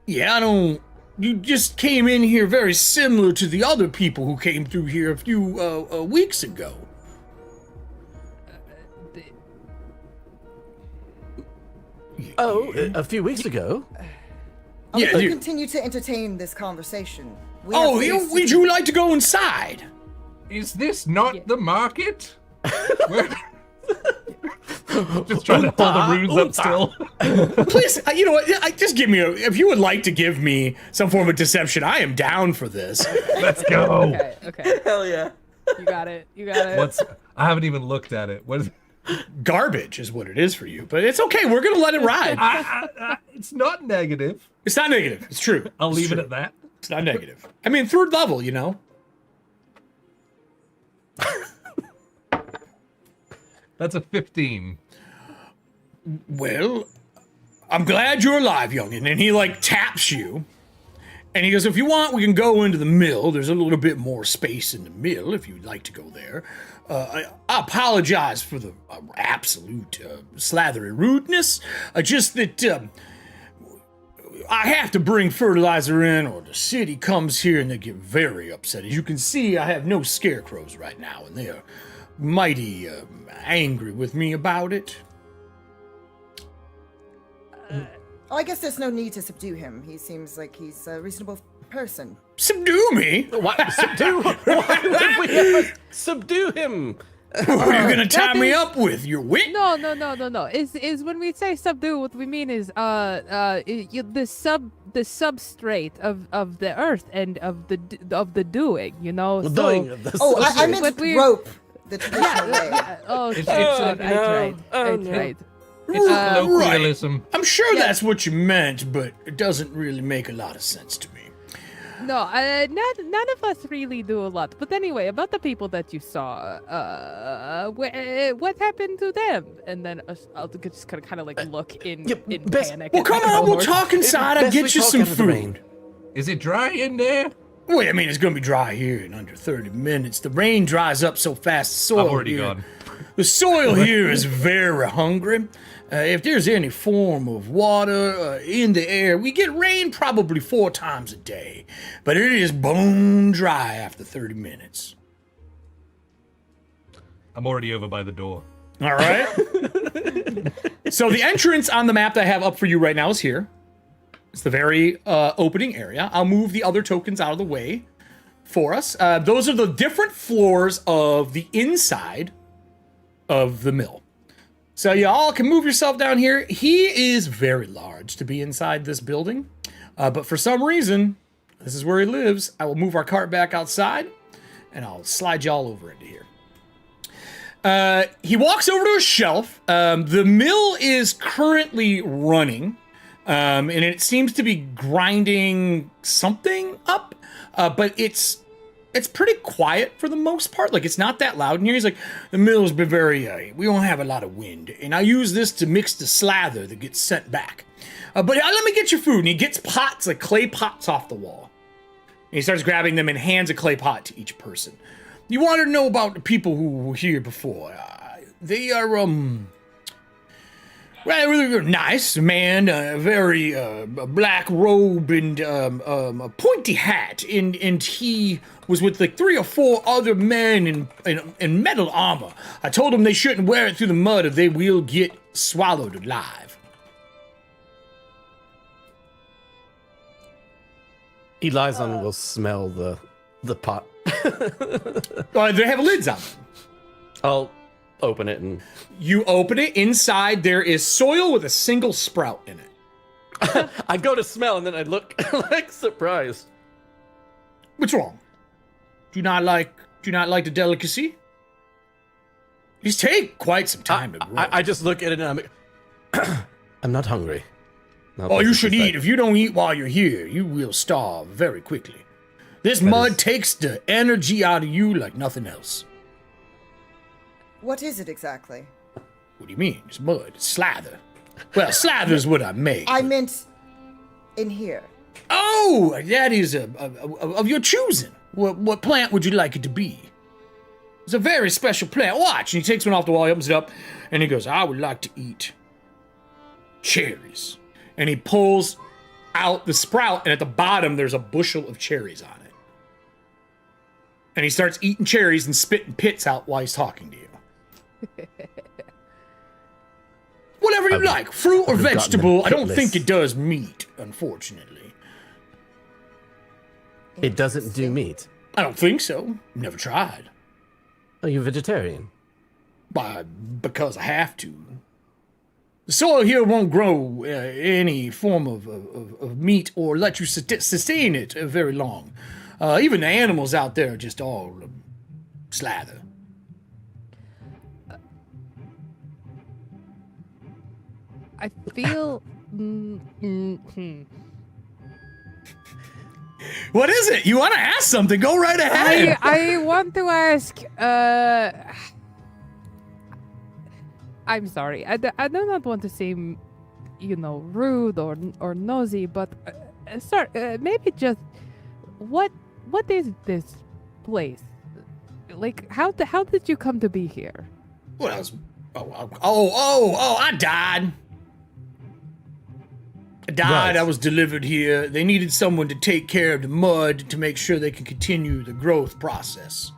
Yeah, I don't. You just came in here very similar to the other people who came through here a few weeks ago. A few weeks ago. Yeah, Let's you- continue to entertain this conversation. We Oh, have things to would do. you like to go inside? Is this not the market? Just trying to pull the runes up still. Please, you know what? Just give me if you would like to give me some form of deception, I am down for this. Let's go. Okay. Hell yeah. You got it. I haven't even looked at it. What is Garbage is what it is for you, but it's okay. We're gonna let it ride. it's not negative. It's not negative. It's true. I'll It's leave true. it at that. It's not negative. I mean, third level, you know. That's a 15. Well, I'm glad you're alive, youngin. And he like taps you, And he goes, if you want, we can go into the mill. There's a little bit more space in the mill if you'd like to go there. I apologize for the absolute slathery rudeness. Just that I have to bring fertilizer in or the city comes here and they get very upset. As you can see, I have no scarecrows right now and they are mighty angry with me about it. Oh, I guess there's no need to subdue him. He seems like he's a reasonable person. Subdue me? Why subdue? Why would we ever subdue him? What are you gonna tie me up with? Your wit? No. Is when we say subdue, what we mean is the substrate of the earth and of the doing. You know. The So- doing of the Oh, I substrate. meant we- rope. The traditional way. Oh, It's- shit, it's I tried. I no. tried. It's colloquialism. I'm sure that's what you meant, but it doesn't really make a lot of sense to me. No, none of us really do a lot. But anyway, about the people that you saw, what happened to them? And then I'll just kind of like look in best- panic. Well, at come the on, we'll cohort. talk inside. I'll Best we get you talk some out of the rain. food. Is it dry in there? Wait, I mean, it's gonna be dry here in under 30 minutes. The rain dries up so fast. The soil I've already here, gone. The soil here is very hungry. If there's any form of water in the air, we get rain probably 4 times a day, but it is bone dry after 30 minutes. I'm already over by the door. All right. So the entrance on the map that I have up for you right now is here. It's the very opening area. I'll move the other tokens out of the way for us. Those are the different floors of the inside of the mill. So y'all can move yourself down here. He is very large to be inside this building. But for some reason, this is where he lives. I will move our cart back outside and I'll slide y'all over into here. He walks over to a shelf. The mill is currently running. And it seems to be grinding something up. But it's pretty quiet for the most part. Like, it's not that loud in here. He's like, the mill's been very, we don't have a lot of wind. And I use this to mix the slather that gets sent back. But let me get your food. And he gets pots, like clay pots off the wall. And he starts grabbing them and hands a clay pot to each person. You wanted to know about the people who were here before. They are, well, really nice man, very black robe and a pointy hat, and he was with like 3 or 4 other men in metal armor. I told them they shouldn't wear it through the mud, or they will get swallowed alive. Elizon will smell the pot. They have lids on them. I'll open it and You open it. Inside there is soil with a single sprout in it. I go to smell and then I look like surprised. What's wrong? Do you not like the delicacy? These take quite some time to grow. I just look at it and I'm like, I'm not hungry. Not Oh, like you this should is eat. like- If you don't eat while you're here, you will starve very quickly. This mud takes the energy out of you like nothing else. What is it exactly? What do you mean? It's mud. It's slather. Well, slather's what I make. I meant in here. Oh, that is of your choosing. What plant would you like it to be? It's a very special plant. Watch. And he takes one off the wall, he opens it up, and he goes, I would like to eat cherries. And he pulls out the sprout, and at the bottom, there's a bushel of cherries on it. And he starts eating cherries and spitting pits out while he's talking to you. Whatever you like, fruit or I would've gotten vegetable. them I don't pitless. think it does meat, unfortunately. It doesn't do meat. I don't think so. Never tried. Oh, you're vegetarian. Because I have to. The soil here won't grow any form of meat or let you sustain it very long. Even the animals out there are just all slather. I feel. What is it? You want to ask something? Go right ahead. I want to ask. I'm sorry. I do not want to seem, rude or nosy, but Sir, maybe just what is this place? Like, how did you come to be here? What else? I died. I died. Right. I was delivered here. They needed someone to take care of the mud to make sure they could continue the growth process.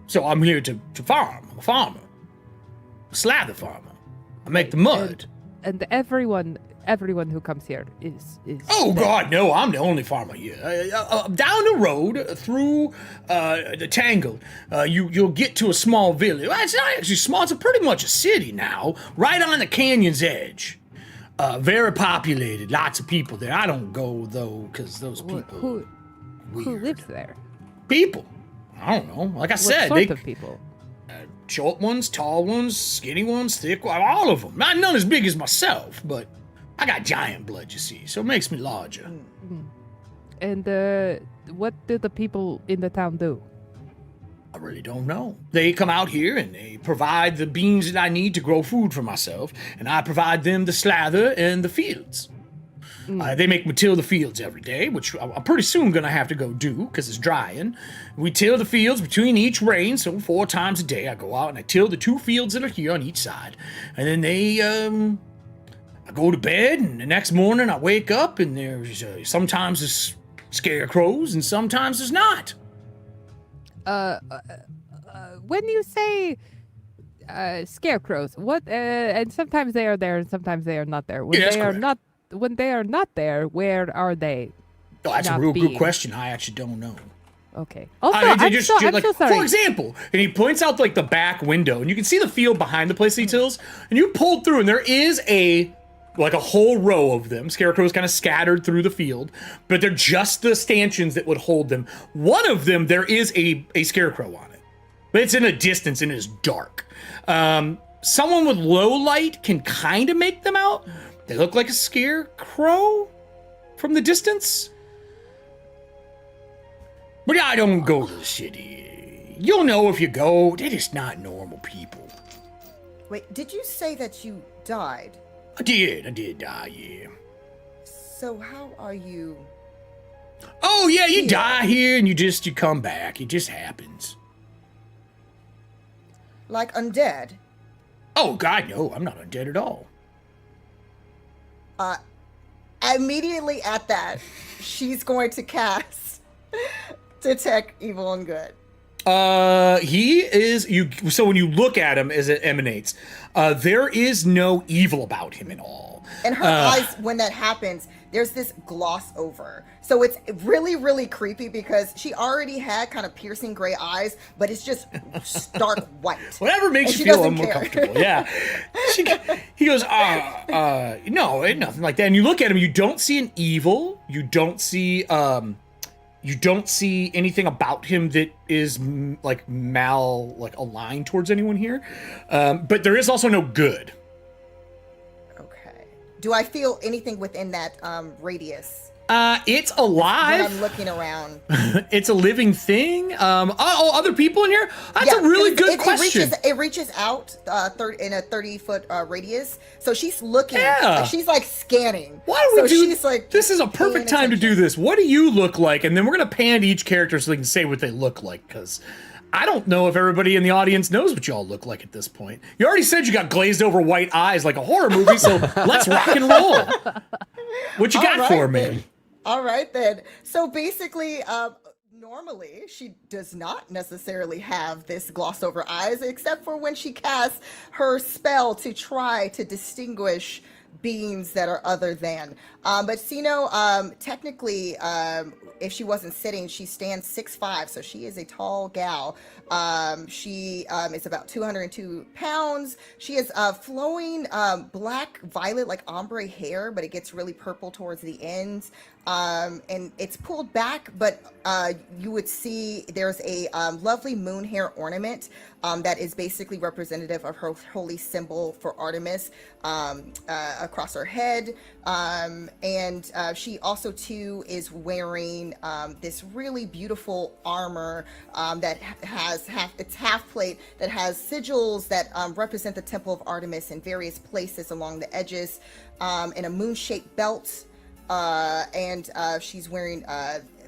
So I'm here to farm. I'm a farmer. A slather farmer. I make the mud. And everyone who comes here is Oh dead. God, no! I'm the only farmer here. Down the road through the Tangle, you'll get to a small village. Well, it's not actually small. It's pretty much a city now, right on the canyon's edge. Very populated, lots of people there. I don't go though, because those people. Who weird. lives there? People. I don't know. Like I What said, sort they of people? short ones, tall ones, skinny ones, thick ones, all of them. Not none as big as myself, but I got giant blood, you see, so it makes me larger. And what do the people in the town do? I really don't know. They come out here and they provide the beans that I need to grow food for myself, and I provide them the slather and the fields. They make me till the fields every day, which I'm pretty soon gonna have to go do because it's drying. We till the fields between each rain, so 4 times a day I go out and I till the 2 fields that are here on each side. And then I go to bed, and the next morning I wake up and there's sometimes there's scarecrows and sometimes there's not. When you say scarecrows, what? And sometimes they are there, and sometimes they are not there. When Yeah, that's they are correct. not, when they are not there, where are they? Oh, that's a Not real good being. question. I actually don't know. Okay. Also, They I'm just- so like, sorry. For example, and he points out like the back window, and you can see the field behind the place he tills, and you pulled through, and there is a whole row of them. Scarecrows kind of scattered through the field, but they're just the stanchions that would hold them. One of them, there is a scarecrow on it, but it's in a distance and it's dark. Someone with low light can kind of make them out. They look like a scarecrow from the distance. But I don't go to the city. You'll know if you go. They're just not normal people. Wait, did you say that you died? I did die, yeah. So how are you? Oh, yeah, you Yeah. die here and you come back. It just happens. Like undead? Oh, God, no, I'm not undead at all. Immediately at that, she's going to cast Detect Evil and Good. He is, so when you look at him as it emanates, there is no evil about him at all. And her eyes, when that happens, there's this gloss over. So it's really, really creepy because she already had kind of piercing gray eyes, but it's just stark white. Whatever makes And you she feel doesn't more care. comfortable. Yeah. He goes, no, ain't nothing like that. And you look at him, you don't see an evil. You don't see anything about him that is aligned towards anyone here. But there is also no good. Okay. Do I feel anything within that radius It's when alive. I'm looking around? It's a living thing. Other people in here? That's a really 'cause good question. It reaches out in a 30-foot radius. So she's looking. Yeah. Like, she's like scanning. Why don't we So do she's like, this is a perfect paying time to do attention. this. What do you look like? And then we're going to pan to each character so they can say what they look like, because I don't know if everybody in the audience knows what y'all look like at this point. You already said you got glazed over white eyes like a horror movie, so let's rock and roll. What you got All for right, me? then. All right, then. So basically, normally she does not necessarily have this gloss over eyes, except for when she casts her spell to try to distinguish beings that are other than. But Sino, technically, if she wasn't sitting, she stands 6'5", so she is a tall gal. She is about 202 pounds. She has flowing black, violet, like ombre hair, but it gets really purple towards the ends. and it's pulled back, but you would see there's a lovely moon hair ornament that is basically representative of her holy symbol for Artemis across her head. And she also too is wearing this really beautiful armor that has half plate that has sigils that represent the temple of Artemis in various places along the edges, and a moon-shaped belt. And she's wearing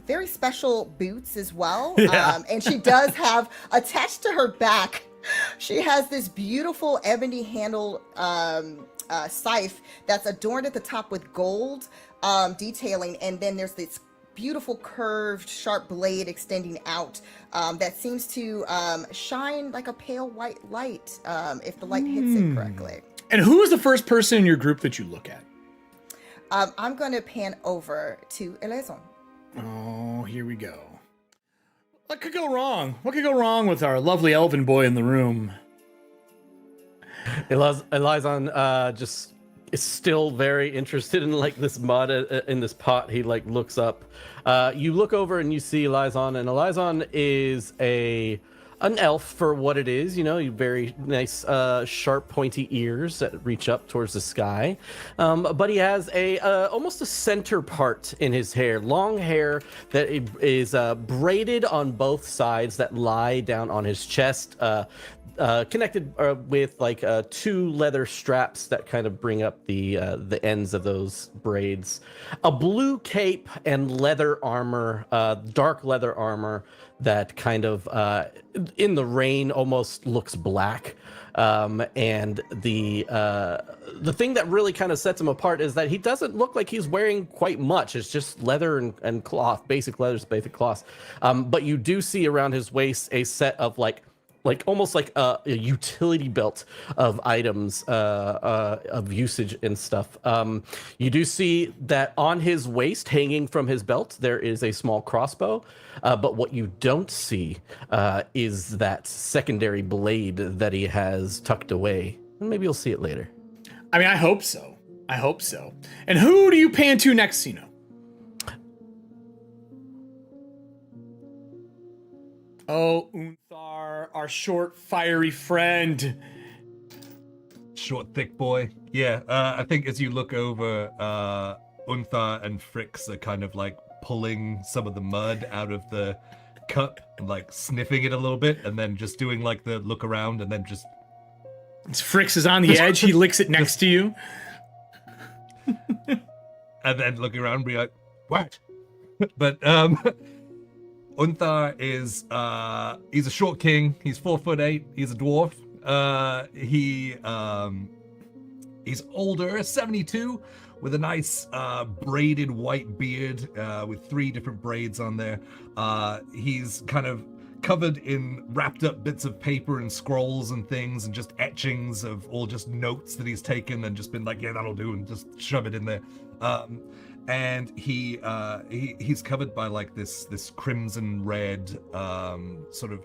very special boots as well. Yeah. And she does have attached to her back, she has this beautiful ebony handled scythe that's adorned at the top with gold detailing. And then there's this beautiful curved sharp blade extending out that seems to shine like a pale white light if the light hits it correctly. And who was the first person in your group that you look at? I'm going to pan over to Elezon. Oh, here we go. What could go wrong? What could go wrong with our lovely elven boy in the room? Elizon just is still very interested in like this mud in this pot. He like looks up. You look over and you see Elizon, and Elizon is an elf for what it is, you know, very nice, sharp, pointy ears that reach up towards the sky. But he has almost a center part in his hair, long hair that is braided on both sides that lie down on his chest, connected with like two leather straps that kind of bring up the ends of those braids. A blue cape and leather armor, dark leather armor that kind of in the rain almost looks black. And the thing that really kind of sets him apart is that he doesn't look like he's wearing quite much. It's just leather and cloth, basic leathers, basic cloths. But you do see around his waist a set of like almost like a utility belt of items of usage and stuff. You do see that on his waist, hanging from his belt, there is a small crossbow. But what you don't see is that secondary blade that he has tucked away. Maybe you'll see it later. I mean, I hope so. I hope so. And who do you pan to next, Sino? Oh, Unthar, our short, fiery friend. Short, thick boy. Yeah, I think as you look over, Unthar and Frix are kind of like pulling some of the mud out of the cup and like sniffing it a little bit, and then just doing like the look around, and then just. Frix is on the edge. He licks it next to you. And then looking around and be like, what? But Unthar is he's a short king. He's 4'8". He's a dwarf. He's older, 72, with a nice braided white beard with 3 different braids on there. He's kind of covered in wrapped up bits of paper and scrolls and things and just etchings of all just notes that he's taken and just been like, yeah, that'll do, and just shove it in there. And he's covered by like this crimson red sort of,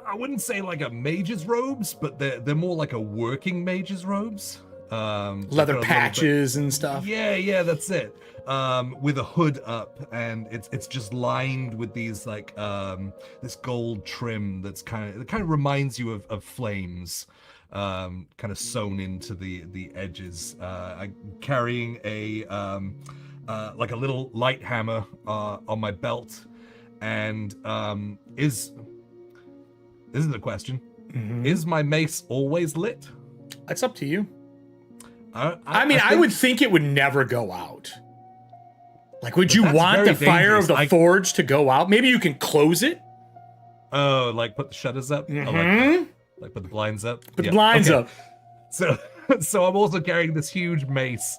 I wouldn't say like a mage's robes, but they're more like a working mage's robes. Leather patches and stuff. Yeah, that's it. With a hood up, and it's just lined with these like this gold trim that's kind of reminds you of flames. Kind of sewn into the edges. I'm carrying a like a little light hammer on my belt, and this is the question: is my mace always lit? It's up to you. I mean, I would think it would never go out. Like, would you want the fire of the forge to go out? Maybe you can close it. Oh, like put the shutters up. Like put the blinds up. Put the blinds up. So I'm also carrying this huge mace,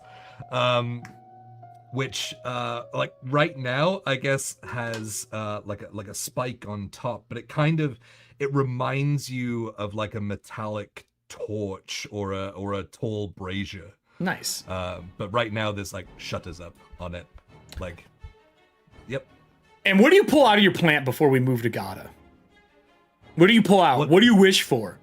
which like right now I guess has like a spike on top, but it reminds you of like a metallic torch or a tall brazier. Nice. But right now there's like shutters up on it. Like, yep. And what do you pull out of your plant before we move to Gata? What do you pull out? What do you wish for?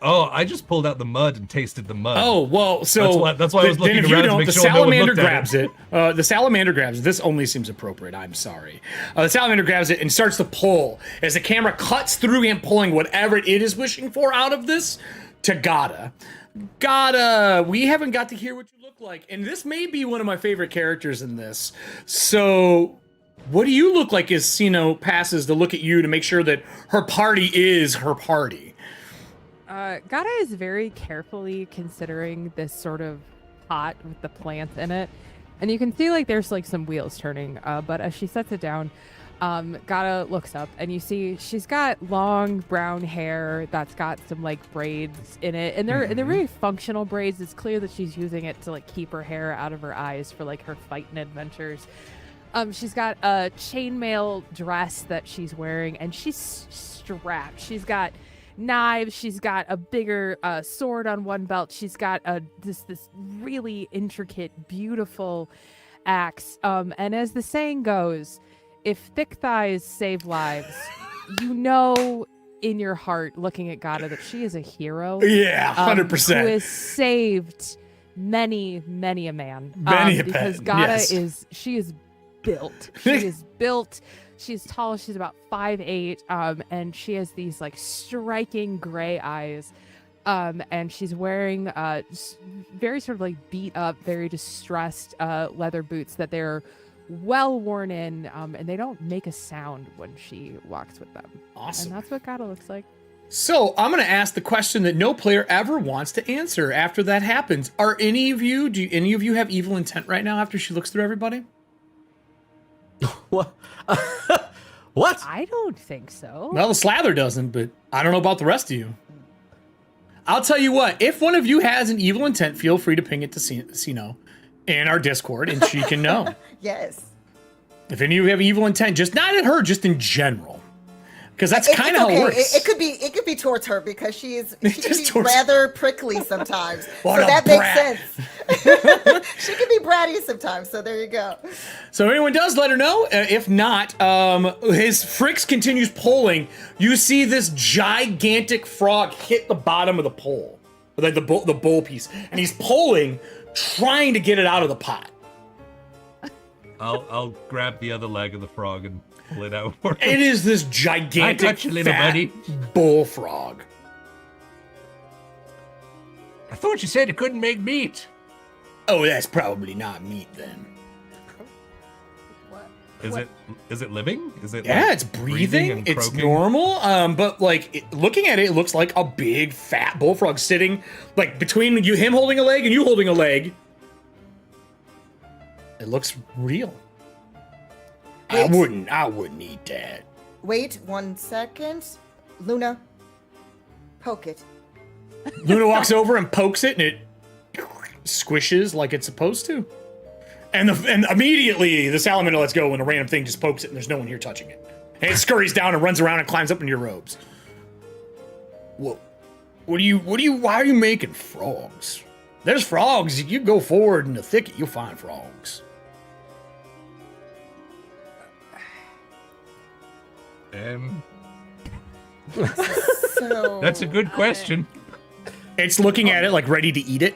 Oh, I just pulled out the mud and tasted the mud. Oh, well, so that's why I was looking then if you around to don't, make the sure no one salamander looked at grabs it. The salamander grabs it. This only seems appropriate. I'm sorry. The salamander grabs it and starts to pull as the camera cuts through him pulling whatever it is wishing for out of this to Gata. Gata, we haven't got to hear what you look like, and this may be one of my favorite characters in this. So, what do you look like as Sino passes to look at you to make sure that her party is her party? Gata is very carefully considering this sort of pot with the plants in it. And you can see like there's like some wheels turning. But as she sets it down, Gata looks up and you see she's got long brown hair that's got some like braids in it. And they're very functional braids. It's clear that she's using it to like keep her hair out of her eyes for like her fighting adventures. She's got a chainmail dress that she's wearing and she's strapped. She's got knives. She's got a bigger sword on one belt. She's got this really intricate, beautiful axe. And as the saying goes, if thick thighs save lives, you know in your heart, looking at Gata, that she is a hero. Yeah, 100%. Who has saved many a man. Because Gata she is built. She is built. She's tall. She's about 5'8", and she has these like striking gray eyes, and she's wearing very sort of like beat up, very distressed leather boots that they're well worn in, and they don't make a sound when she walks with them. Awesome. And that's what Gata looks like. So I'm going to ask the question that no player ever wants to answer after that happens. Do any of you have evil intent right now after she looks through everybody? What? What? I don't think so. Well, the Slather doesn't, but I don't know about the rest of you. I'll tell you what, if one of you has an evil intent, feel free to ping it to Sino in our Discord, and she can know. Yes. If any of you have evil intent, just not at her, just in general. Because that's kind of how it works. It could be towards her because she can be towards rather prickly sometimes. What so a that brat. makes sense. She can be bratty sometimes. So there you go. So if anyone does, let her know. If not, his Fricks continues pulling. You see this gigantic frog hit the bottom of the pole, like the bowl piece, and he's pulling, trying to get it out of the pot. I'll grab the other leg of the frog and pull it out. It is this gigantic I got you, little fat buddy. bullfrog. I thought you said it couldn't make meat. Oh, that's probably not meat then. Is it living? Is it? Yeah, like, it's breathing. and It's croaking? normal. But like looking at it, it looks like a big fat bullfrog sitting like between him holding a leg and you holding a leg. It looks real. I wouldn't eat that. Wait 1 second. Luna, poke it. Luna walks over and pokes it, and it squishes like it's supposed to. And immediately the salamander lets go when a random thing just pokes it, and there's no one here touching it. And it scurries down and runs around and climbs up into your robes. Whoa. Why are you making frogs? There's frogs. You go forward in the thicket, you'll find frogs. So That's a good question. It's looking at it like ready to eat it.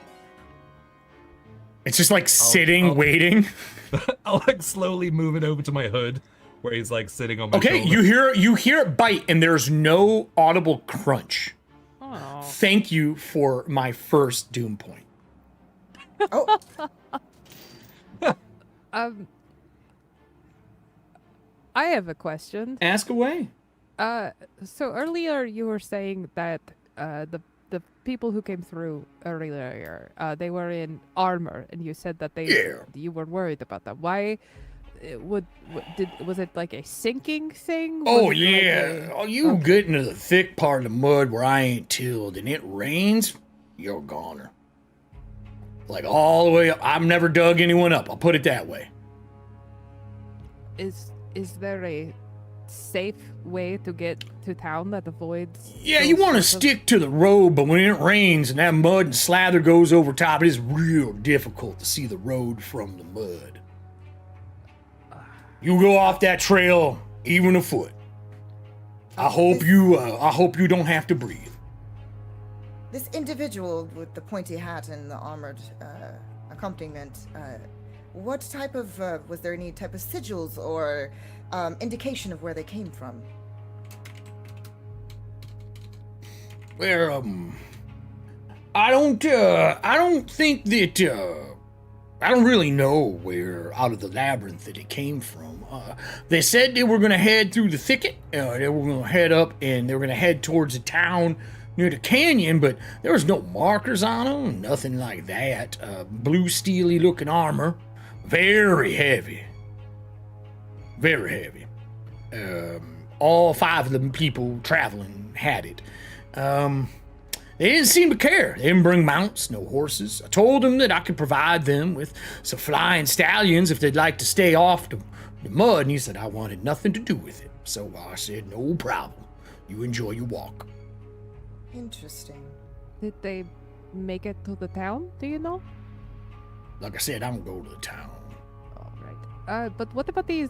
It's just like sitting, waiting. I'll like slowly move it over to my hood, where he's like sitting on my Okay, shoulder. you hear it bite, and there's no audible crunch. Oh. Thank you for my first doom point. Oh, I have a question. Ask away. So earlier you were saying that the people who came through earlier, they were in armor, and you said that you were worried about that. Why? Was it like a sinking thing? Oh Was it yeah. like You get into the thick part of the mud where I ain't tilled, and it rains, you're a goner. Like all the way up. I've never dug anyone up. I'll put it that way. Is there a safe way to get to town that avoids? Yeah, you want to stick to the road, but when it rains and that mud and slather goes over top, it is real difficult to see the road from the mud. You go off that trail, even afoot. I hope you don't have to breathe. This individual with the pointy hat and the armored accompaniment, what type of, was there any type of sigils or indication of where they came from? Well, I don't think that, I don't really know where out of the labyrinth that it came from. They said they were going to head through the thicket. They were going to head up and they were going to head towards a town near the canyon, but there was no markers on them, nothing like that. Blue steely looking armor, very heavy. Very heavy. All 5 of the people traveling had it. They didn't seem to care. They didn't bring mounts, no horses. I told them that I could provide them with some flying stallions if they'd like to stay off the mud, and he said I wanted nothing to do with it. So I said, no problem. You enjoy your walk. Interesting. Did they make it to the town? Do you know? Like I said, I don't go to the town. All right. But what about these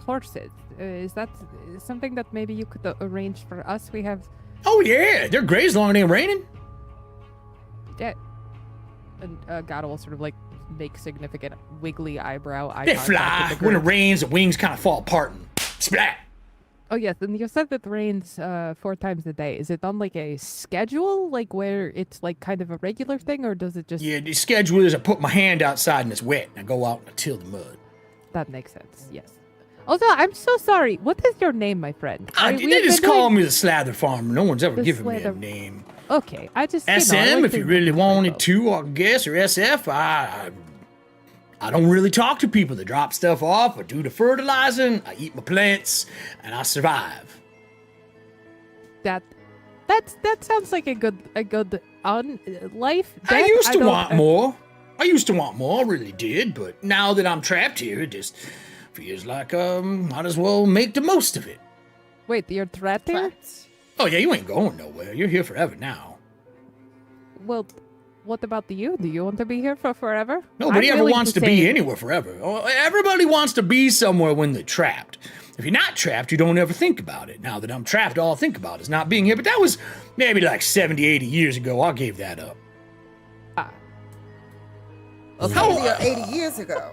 horses? Is that something that maybe you could arrange for us? We have. Oh yeah, they're great as long as they ain't raining. Yeah. And God will sort of like make significant wiggly eyebrow. They fly. When it rains, the wings kind of fall apart and splat. Oh yes, and you said that it rains 4 times a day. Is it on like a schedule, like where it's like kind of a regular thing, or does it just? Yeah, the schedule is I put my hand outside and it's wet, and I go out and I till the mud. That makes sense. Yes. Also, I'm so sorry. What is your name, my friend? They just call me the Slather Farmer. No one's ever The given me a Slather- name. Okay, I just SM, I like if to you really introduce wanted myself. to, I guess, or SF. I don't really talk to people. They drop stuff off. I do the fertilizing. I eat my plants, and I survive. That sounds like a good life. I Death, used to don't- want more. I used to want more. I really did. But now that I'm trapped here, it just feels like might as well make the most of it. Wait, you're trapped here? Trapped? Oh yeah, you ain't going nowhere. You're here forever now. Well, what about you? Do you want to be here for forever? Nobody I'm ever willing wants to say- be anywhere forever. Everybody wants to be somewhere when they're trapped. If you're not trapped, you don't ever think about it. Now that I'm trapped, all I think about is not being here. But that was maybe like 70, 80 years ago. I gave that up. Okay. 70 or 80 years ago.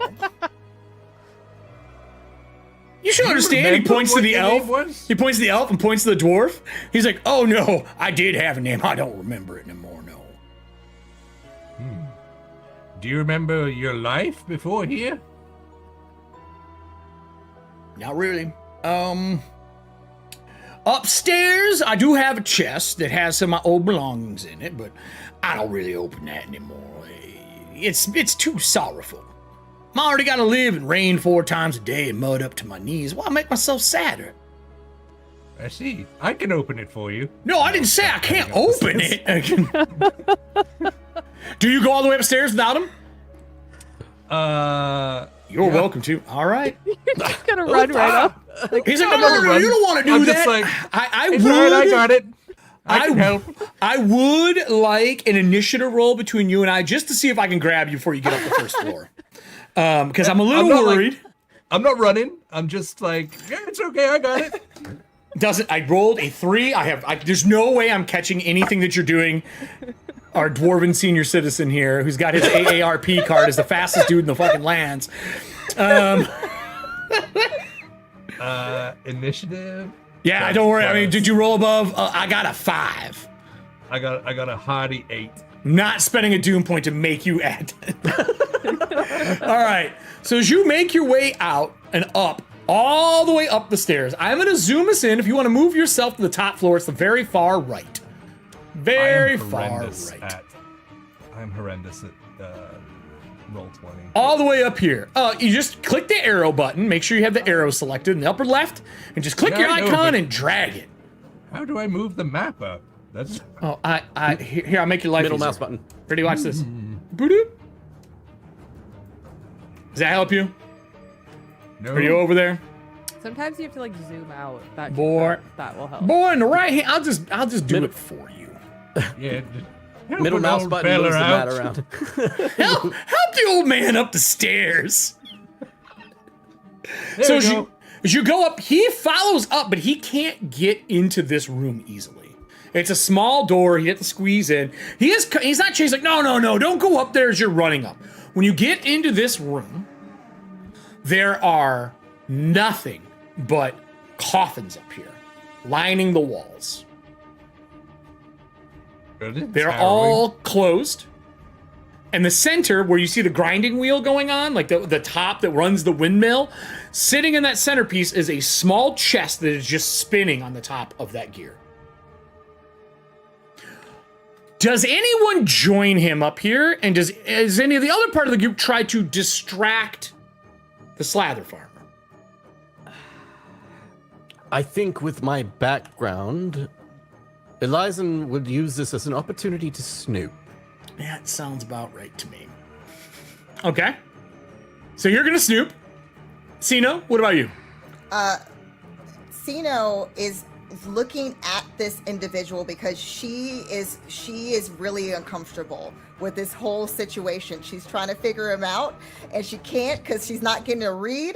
You should understand. He remember points to what the your elf. name was? He points to the elf and points to the dwarf. He's like, "Oh no, I did have a name. I don't remember it anymore. No." Do you remember your life before here? Not really. Upstairs, I do have a chest that has some of my old belongings in it, but I don't really open that anymore. It's too sorrowful. I already got to live in rain 4 times a day and mud up to my knees. Why make myself sadder? I see. I can open it for you. No, I didn't say I can't open it. Do you go all the way upstairs without him? You're welcome to. All right. You're just gonna run right up. He's like, I'm no, not no, no, gonna you don't want to do I'm that. just like, I It's would. all right, I got it. I can help. I would like an initiative roll between you and I just to see if I can grab you before you get up the first floor. Because I'm a little not, like- worried. I'm not running. I'm just like, yeah, it's okay. I got it. I rolled a 3. There's no way I'm catching anything that you're doing. Our dwarven senior citizen here, who's got his AARP card, is the fastest dude in the fucking lands. Initiative. Yeah, don't worry. I mean, did you roll above? I got a 5. I got a hearty 8. Not spending a doom point to make you add. All right. So as you make your way out and up, all the way up the stairs, I'm going to zoom us in. If you want to move yourself to the top floor, it's the very far right. Very far right. I'm horrendous at roll 20. All the way up here. You just click the arrow button. Make sure you have the arrow selected in the upper left, and just click Yeah, your I know, icon but- and drag it. How do I move the map up? That's Oh, here, I'll make your life Middle easier. mouse button. Ready? Watch this. Boop. Does that help you? no. Are you over there? Sometimes you have to like zoom out. Boy. That will help. Boy, in the right hand, I'll just do it for you. Yeah. Help Middle an mouse old button fella moves the mat out. around. Help the old man up the stairs. There So we go. as you go up, he follows up, but he can't get into this room easily. It's a small door. You have to squeeze in. He's not chasing. Like, no, don't go up there as you're running up. When you get into this room, there are nothing but coffins up here, lining the walls. They're all closed. And the center, where you see the grinding wheel going on, like the top that runs the windmill, sitting in that centerpiece is a small chest that is just spinning on the top of that gear. Does anyone join him up here? And does any of the other part of the group try to distract the Slather Farmer? I think with my background, Elizen would use this as an opportunity to snoop. That sounds about right to me. Okay. So you're gonna snoop. Sino, what about you? Sino is looking at this individual because she is really uncomfortable with this whole situation. She's trying to figure him out, and she can't because she's not getting a read.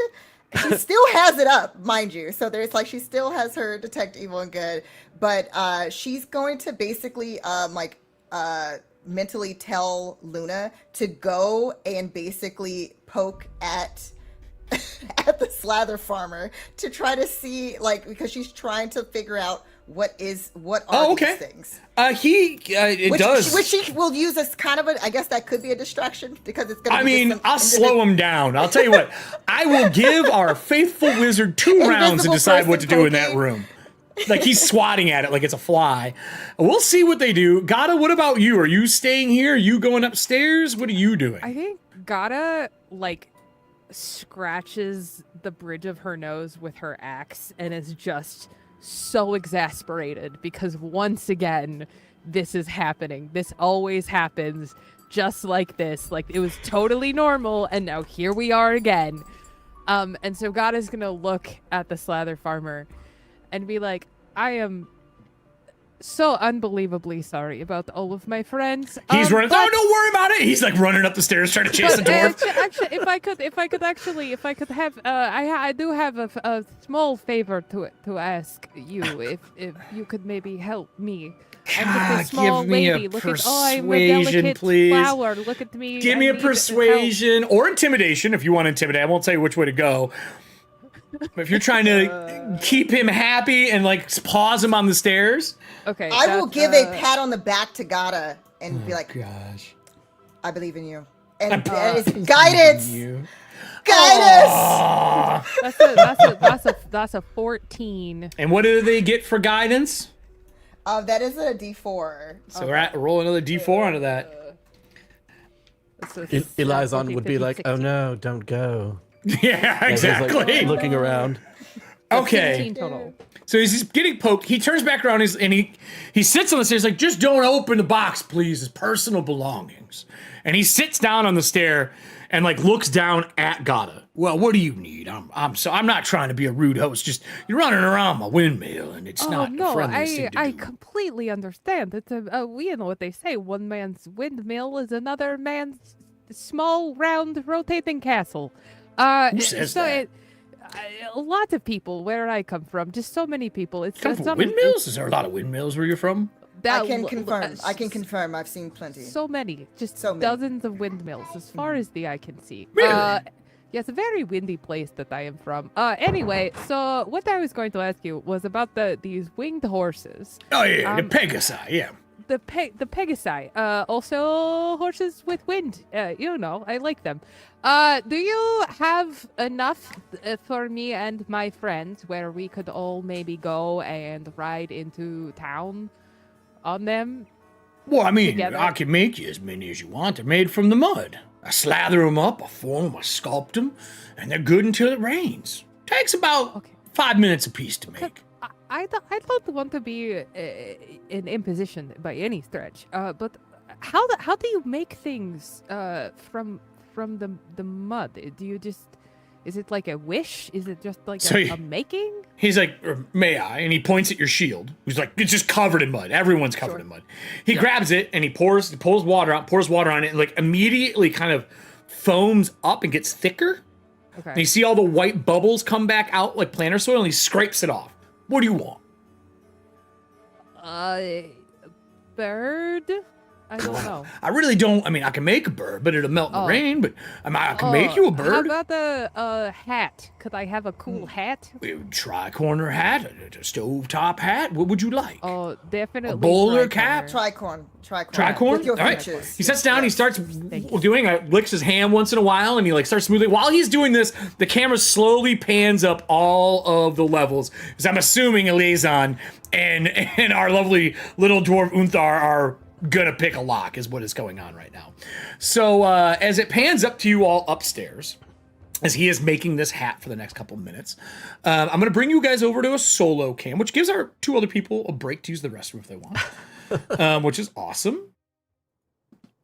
She still has it up, mind you. So there's like she still has her detect evil and good, but she's going to basically mentally tell Luna to go and basically poke at the Slather Farmer to try to see, like, because she's trying to figure out what are these things. Which she will use as kind of I guess that could be a distraction because it's gonna I'll slow him down. I'll tell you what, I will give our faithful wizard 2 rounds to decide what to do in that room. Like he's swatting at it like it's a fly. We'll see what they do. Gata, what about you? Are you staying here? Are you going upstairs? What are you doing? I think Gata, like, scratches the bridge of her nose with her axe and is just so exasperated because once again, this is happening. This always happens just like this. Like, it was totally normal, and now here we are again. And so Gata's gonna look at the Slather Farmer and be like, I am so unbelievably sorry about all of my friends. He's running. Oh, don't worry about it. He's like running up the stairs trying to chase the dwarf. Actually, if I could have, I do have a small favor to ask you. If you could maybe help me. I'm just a small give me lady. a I'm a persuasion, delicate please. flower. Look at me. Give me a persuasion or intimidation if you want to intimidate. I won't tell you which way to go. But if you're trying to keep him happy and like pause him on the stairs. Okay. I will give a pat on the back to Gata and be like, gosh, I believe in you. And that is guidance. Guidance. That's a 14. And what do they get for guidance? That is a D4. So roll another D4 onto that. Elizon would be like, "Oh no, don't go." Yeah, exactly. Like, looking around. Okay. Total. So he's getting poked. He turns back around and he sits on the stairs like, just don't open the box, please. It's personal belongings. And he sits down on the stair and like looks down at Gata. Well, what do you need? I'm not trying to be a rude host. Just you're running around my windmill and it's not the friendliest thing to do. I completely understand. It's you know what they say. One man's windmill is another man's small, round, rotating castle. Who says that? A lot of people where I come from, just so many people. It's come from windmills? Is there a lot of windmills where you're from? I can confirm. I've seen plenty. So many. Just so many. Dozens of windmills as far as the eye can see. Really? Yeah, it's a very windy place that I am from. Anyway, so what I was going to ask you was about these winged horses. Oh yeah, the Pegasi, yeah. The Pegasi, also horses with wind. I like them. Do you have enough for me and my friends where we could all maybe go and ride into town on them? Well, I mean, together? I can make you as many as you want. They're made from the mud. I slather them up, I form them, I sculpt them, and they're good until it rains. Takes about 5 minutes a piece to make. I don't want to be an imposition by any stretch, but how do you make things from the mud? Do you just, is it like a wish? Is it just like a making? He's like, may I? And he points at your shield. He's like, it's just covered in mud. Everyone's covered in mud. He grabs it and he pulls water on it, and like immediately kind of foams up and gets thicker. Okay. And you see all the white bubbles come back out like planter soil, and he scrapes it off. What do you want? Bird? I don't know. I really don't. I mean, I can make a bird, but it'll melt in the Oh. rain. But I can make you a How bird. about the hat? Could I have a cool hat? Tri-corner hat, a stovetop hat. What would you like? Oh, definitely. A bowler tri-corner. cap? Tricorn. Tricorn? With your All right. features. He sits down, he Yes. starts you. doing it, licks his hand once in a while, and he like starts smoothly. While he's doing this, the camera slowly pans up all of the levels. Because I'm assuming Elazon and our lovely little dwarf Unthar are gonna pick a lock, is what is going on right now. So as it pans up to you all upstairs, as he is making this hat for the next couple minutes, I'm going to bring you guys over to a solo cam, which gives our 2 other people a break to use the restroom if they want, which is awesome.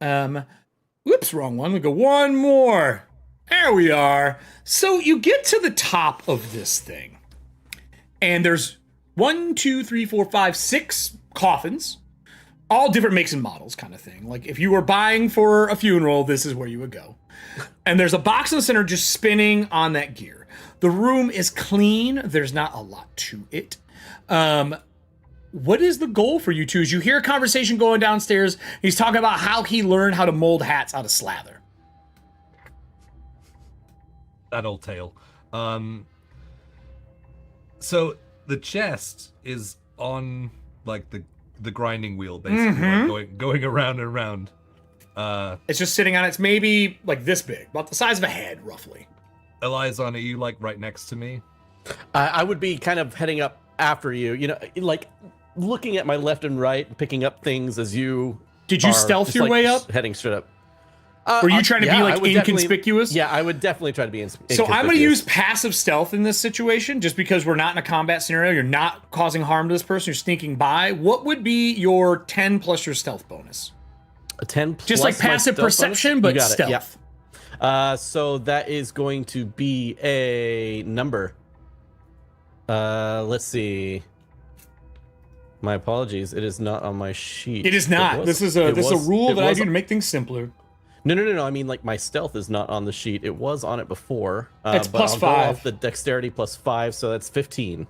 Whoops, wrong one. We go one more. There we are. So you get to the top of this thing, and there's 1, 2, 3, 4, 5, 6 coffins, all different makes and models kind of thing. Like if you were buying for a funeral, this is where you would go. And there's a box in the center just spinning on that gear. The room is clean. There's not a lot to it. What is the goal for you two? As you hear a conversation going downstairs, he's talking about how he learned how to mold hats out of slather. That old tale. So the chest is on like the grinding wheel, basically, like going around and around. It's just sitting on it. It's maybe like this big, about the size of a head, roughly. Elizon, are you like right next to me? I would be kind of heading up after you, you know, like looking at my left and right, picking up things as you. Did you are stealth just, your like, way up? Heading straight up. Were you trying to be I like would definitely- inconspicuous? Yeah, I would definitely try to be inconspicuous. So I'm going to use passive stealth in this situation, just because we're not in a combat scenario. You're not causing harm to this person. You're sneaking by. What would be your 10 plus your stealth bonus? a 10 plus Just like my passive stealth perception, bonus? but You got it, stealth. yeah. So that is going to be a number. Let's see. My apologies. It is not on my sheet. It is not. was- This is a it was- rule it that I was- do to make things simpler. No. I mean, like my stealth is not on the sheet. It was on it before. It's but plus I'll go 5. off the dexterity plus 5, so that's 15.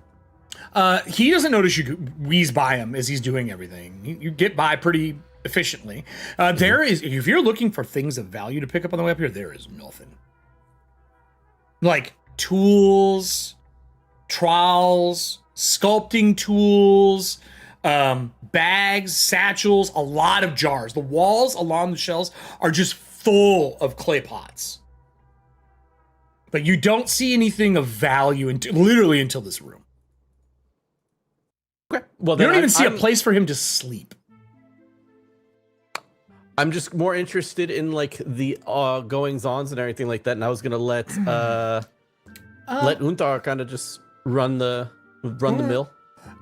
He doesn't notice you wheeze by him as he's doing everything. You get by pretty efficiently. There is, if you're looking for things of value to pick up on the way up here, there is nothing. Like tools, trowels, sculpting tools, bags, satchels, a lot of jars. The walls along the shelves are just full of clay pots. But you don't see anything of value literally until this room. Okay. Well, You then don't even see a I'm- place for him to sleep. I'm just more interested in like the goings-ons and everything like that, and I was gonna let Unthar kind of just run the mill.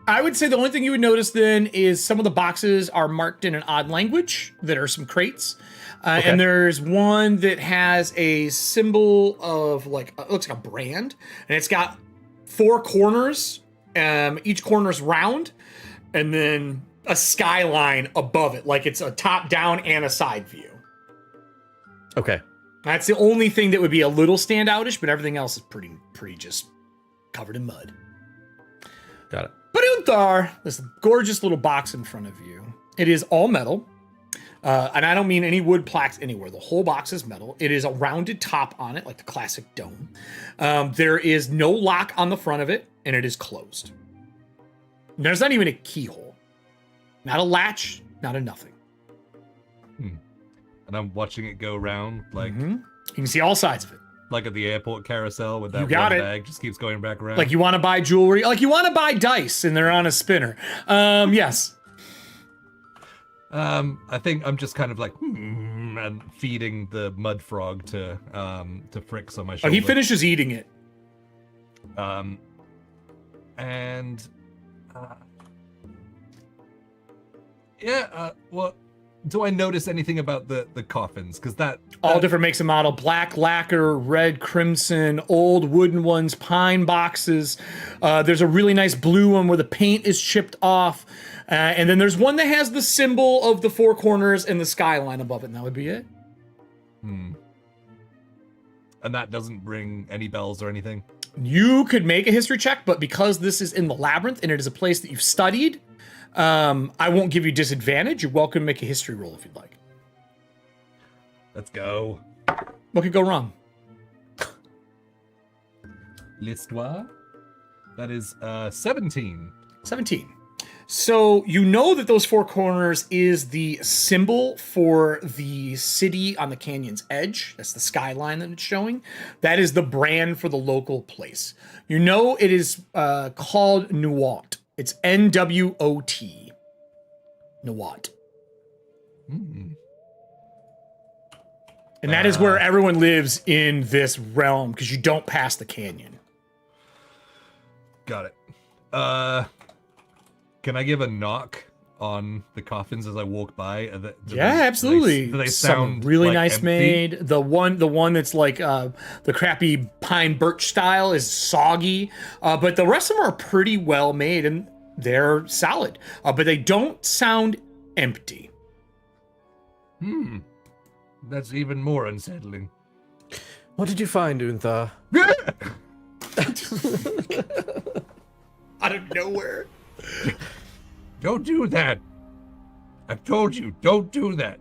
I would say the only thing you would notice then is some of the boxes are marked in an odd language that are some crates. Okay. And there's one that has a symbol of like, it looks like a brand, and it's got 4 corners. Each corner's round, and then a skyline above it, like it's a top down and a side view. Okay. That's the only thing that would be a little standoutish, but everything else is pretty just covered in mud. Got it. But Unthar, this gorgeous little box in front of you, it is all metal. And I don't mean any wood plaques anywhere. The whole box is metal. It is a rounded top on it, like the classic dome. There is no lock on the front of it, and it is closed. There's not even a keyhole. Not a latch, not a nothing. And I'm watching it go around like You can see all sides of it. like at the airport carousel with that You got one it. bag just keeps going back around. Like you want to buy jewelry, like you want to buy dice, and they're on a spinner. Yes. I think I'm just kind of like and feeding the mud frog to Fricks on my Oh, shoulder. he finishes eating it. And yeah, well, do I notice anything about the coffins? Because that All different makes and model: black lacquer, red, crimson, old wooden ones, pine boxes. There's a really nice blue one where the paint is chipped off. And then there's one that has the symbol of the 4 corners and the skyline above it, and that would be it. And that doesn't ring any bells or anything. You could make a history check, but because this is in the labyrinth and it is a place that you've studied, I won't give you disadvantage. You're welcome to make a history roll if you'd like. Let's go. What could go wrong? L'histoire. That is 17. 17. So you know that those four corners is the symbol for the city on the canyon's edge. That's the skyline that it's showing. That is the brand for the local place. You know it is called Nuot. It's N-W-O-T. Nuot. Mm. And that is where everyone lives in this realm because you don't pass the canyon. Got it. Can I give a knock on the coffins as I walk by? Absolutely. Do they Some sound really like nice empty? made. The one that's like the crappy pine birch style is soggy, but the rest of them are pretty well made and they're solid. But they don't sound empty. That's even more unsettling. What did you find, Untha? Out of nowhere. Don't do that. I've told you, don't do that.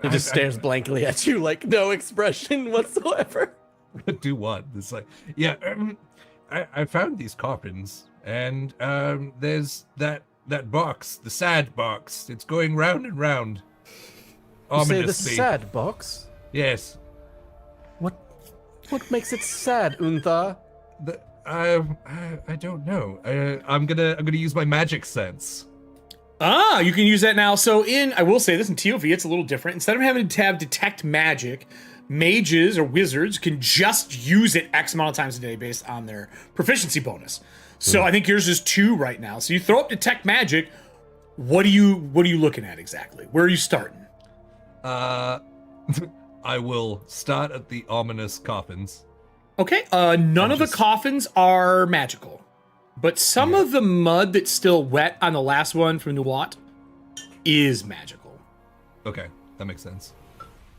He just stares blankly at you, like no expression whatsoever. Do what? It's like, yeah, I found these coffins, and there's that box, the sad box. It's going round and round. You say the Ominously. sad box? Yes. What makes it sad, Untha? I don't know. I'm gonna use my magic sense. You can use that now. So I will say this, in TOV, it's a little different. Instead of having to have detect magic, mages or wizards can just use it X amount of times a day based on their proficiency bonus. So I think yours is 2 right now. So you throw up detect magic. What are you looking at exactly? Where are you starting? I will start at the ominous coffins. Okay, none of the coffins are magical, but some of the mud that's still wet on the last one from Nuot is magical. Okay, that makes sense.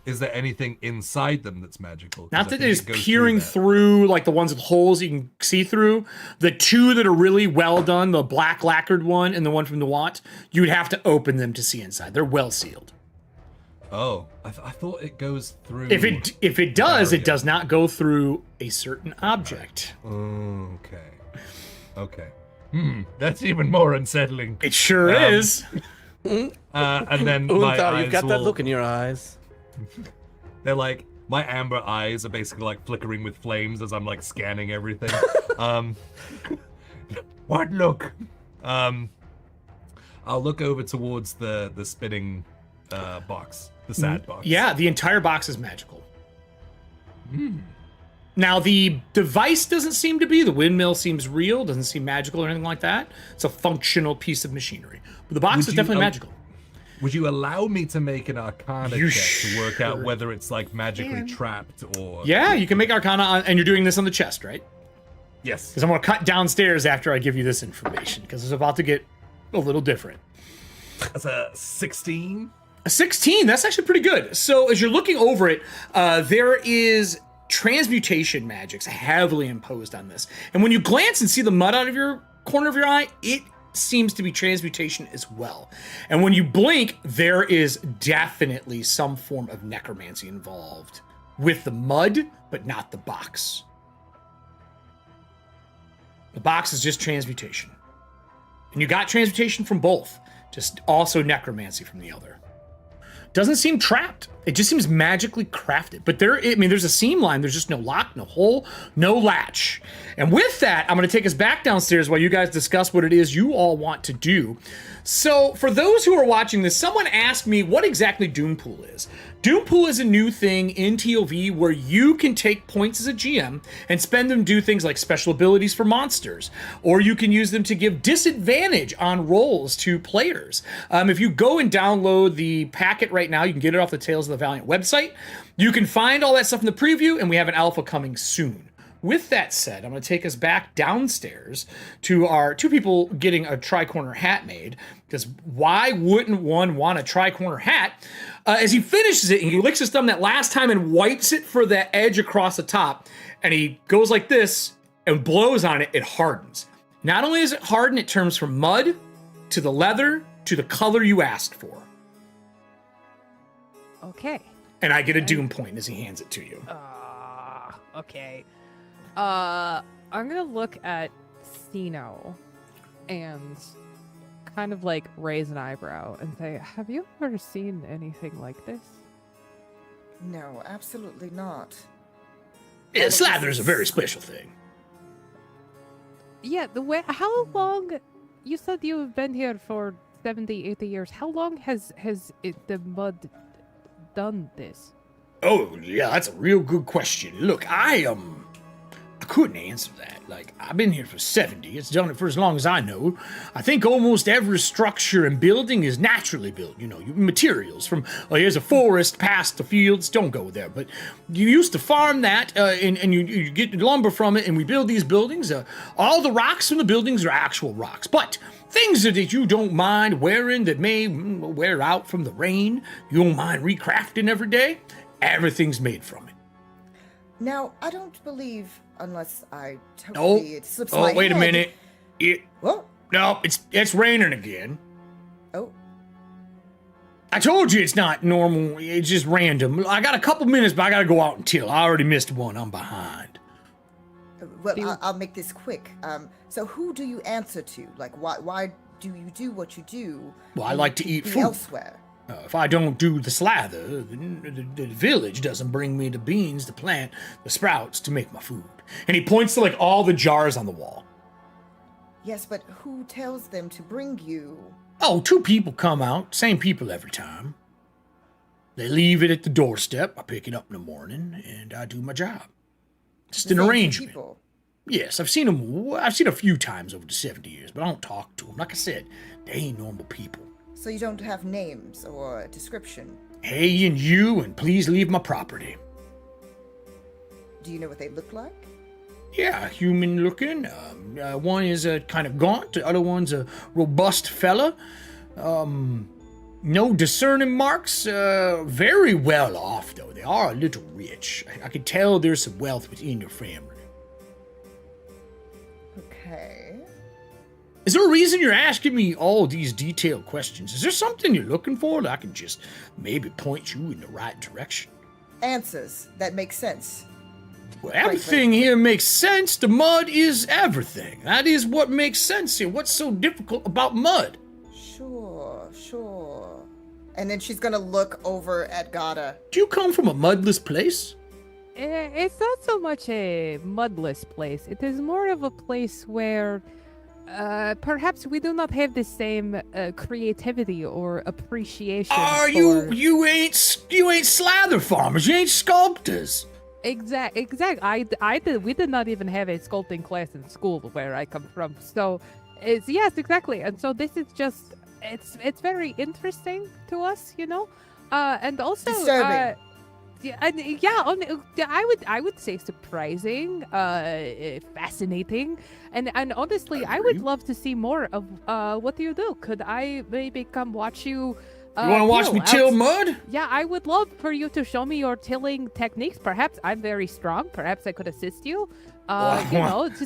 Is there anything inside them that's magical? 'Cause Not I that think it is goes peering that. through like the ones with holes you can see through. The 2 that are really well done, the black lacquered one and the one from Nuot, you would have to open them to see inside. They're well sealed. Oh, I thought it goes through. If it does, barrier. it does not go through a certain object. Okay. That's even more unsettling. It sure is. And then my Untha, eyes you've got that will- look in your eyes. They're like, my amber eyes are basically like flickering with flames as I'm like scanning everything. What look? I'll look over towards the spinning box, the sad box. Yeah, the entire box is magical. Now, the device doesn't seem to be. The windmill seems real, doesn't seem magical or anything like that. It's a functional piece of machinery. But the box Would is you, definitely magical. Would you allow me to make an Arcana You check to work out sure whether it's like magically trapped or? Yeah, you can make Arcana, and you're doing this on the chest, right? Yes. Because I'm going to cut downstairs after I give you this information, because it's about to get a little different. That's a 16. A 16, that's actually pretty good. So as you're looking over it, there is transmutation magics heavily imposed on this. And when you glance and see the mud out of your corner of your eye, it seems to be transmutation as well. And when you blink, there is definitely some form of necromancy involved with the mud, but not the box. The box is just transmutation. And you got transmutation from both, just also necromancy from the other. Doesn't seem trapped. It just seems magically crafted. But there's a seam line. There's just no lock, no hole, no latch. And with that, I'm going to take us back downstairs while you guys discuss what it is you all want to do. So for those who are watching this, someone asked me what exactly Doompool is. Doompool is a new thing in TOV where you can take points as a GM and spend them to do things like special abilities for monsters, or you can use them to give disadvantage on rolls to players. If you go and download the packet right now, you can get it off the Tales of the Valiant website. You can find all that stuff in the preview, and we have an alpha coming soon. With that said, I'm going to take us back downstairs to our 2 people getting a tri-corner hat made, because why wouldn't one want a tri-corner hat? As he finishes it, and he licks his thumb that last time and wipes it for the edge across the top, and he goes like this and blows on it, it hardens. Not only is it hardened, it turns from mud to the leather to the color you asked for. Okay. And I get a doom point as he hands it to you. Okay. I'm gonna look at Sino and kind of like raise an eyebrow and say, have you ever seen anything like this? No, absolutely not. Yeah, slather is a very special thing. Yeah, how long, you said you've been here for 70, 80 years. How long has the mud done this? Oh, yeah, that's a real good question. Look, I couldn't answer that. Like, I've been here for 70. It's done it for as long as I know. I think almost every structure and building is naturally built. You know, materials from, here's a forest past the fields. Don't go there. But you used to farm that, and you get lumber from it, and we build these buildings. All the rocks from the buildings are actual rocks. But things that you don't mind wearing that may wear out from the rain, you don't mind recrafting every day, everything's made from it. Now, I don't believe, unless I totally it slips my wait head. a minute. Well, No, it's raining again. oh, I told you it's not normal. It's just random. I got a couple minutes, but I gotta go out and till. I already missed one. I'm behind. well, I'll make this quick. So who do you answer to? Like, why do you do what you do? Well, I when like you to eat be food. elsewhere. If I don't do the slather, the village doesn't bring me the beans, the plant, the sprouts to make my food. And he points to like all the jars on the wall. Yes, but who tells them to bring you? Oh, 2 people come out, same people every time. They leave it at the doorstep. I pick it up in the morning, and I do my job. Just The an same two arrangement. people. Yes, I've seen them. I've seen a few times over the 70 years, but I don't talk to them. Like I said, they ain't normal people. So you don't have names or a description. Hey, and you, and please leave my property. Do you know what they look like? Yeah, human looking. One is a kind of gaunt. The other one's a robust fella. No discerning marks. Very well off, though. They are a little rich. I can tell there's some wealth within your family. Okay. Is there a reason you're asking me all these detailed questions? Is there something you're looking for that I can just maybe point you in the right direction? Answers that make sense. Well, everything here makes sense. The mud is everything. That is what makes sense here. What's so difficult about mud? Sure. And then she's gonna look over at Gada. Do you come from a mudless place? It's not so much a mudless place. It is more of a place where perhaps we do not have the same creativity or appreciation. Are for... you ain't slather farmers. You ain't sculptors. Exact. We did not even have a sculpting class in school where I come from. So, yes, exactly. And so this is just it's very interesting to us, you know. And also, Disturbing. I would say surprising, fascinating, and honestly, I would love to see more of what do you do? Could I maybe come watch you? You want to watch me till mud? Yeah, I would love for you to show me your tilling techniques. Perhaps I'm very strong. Perhaps I could assist you.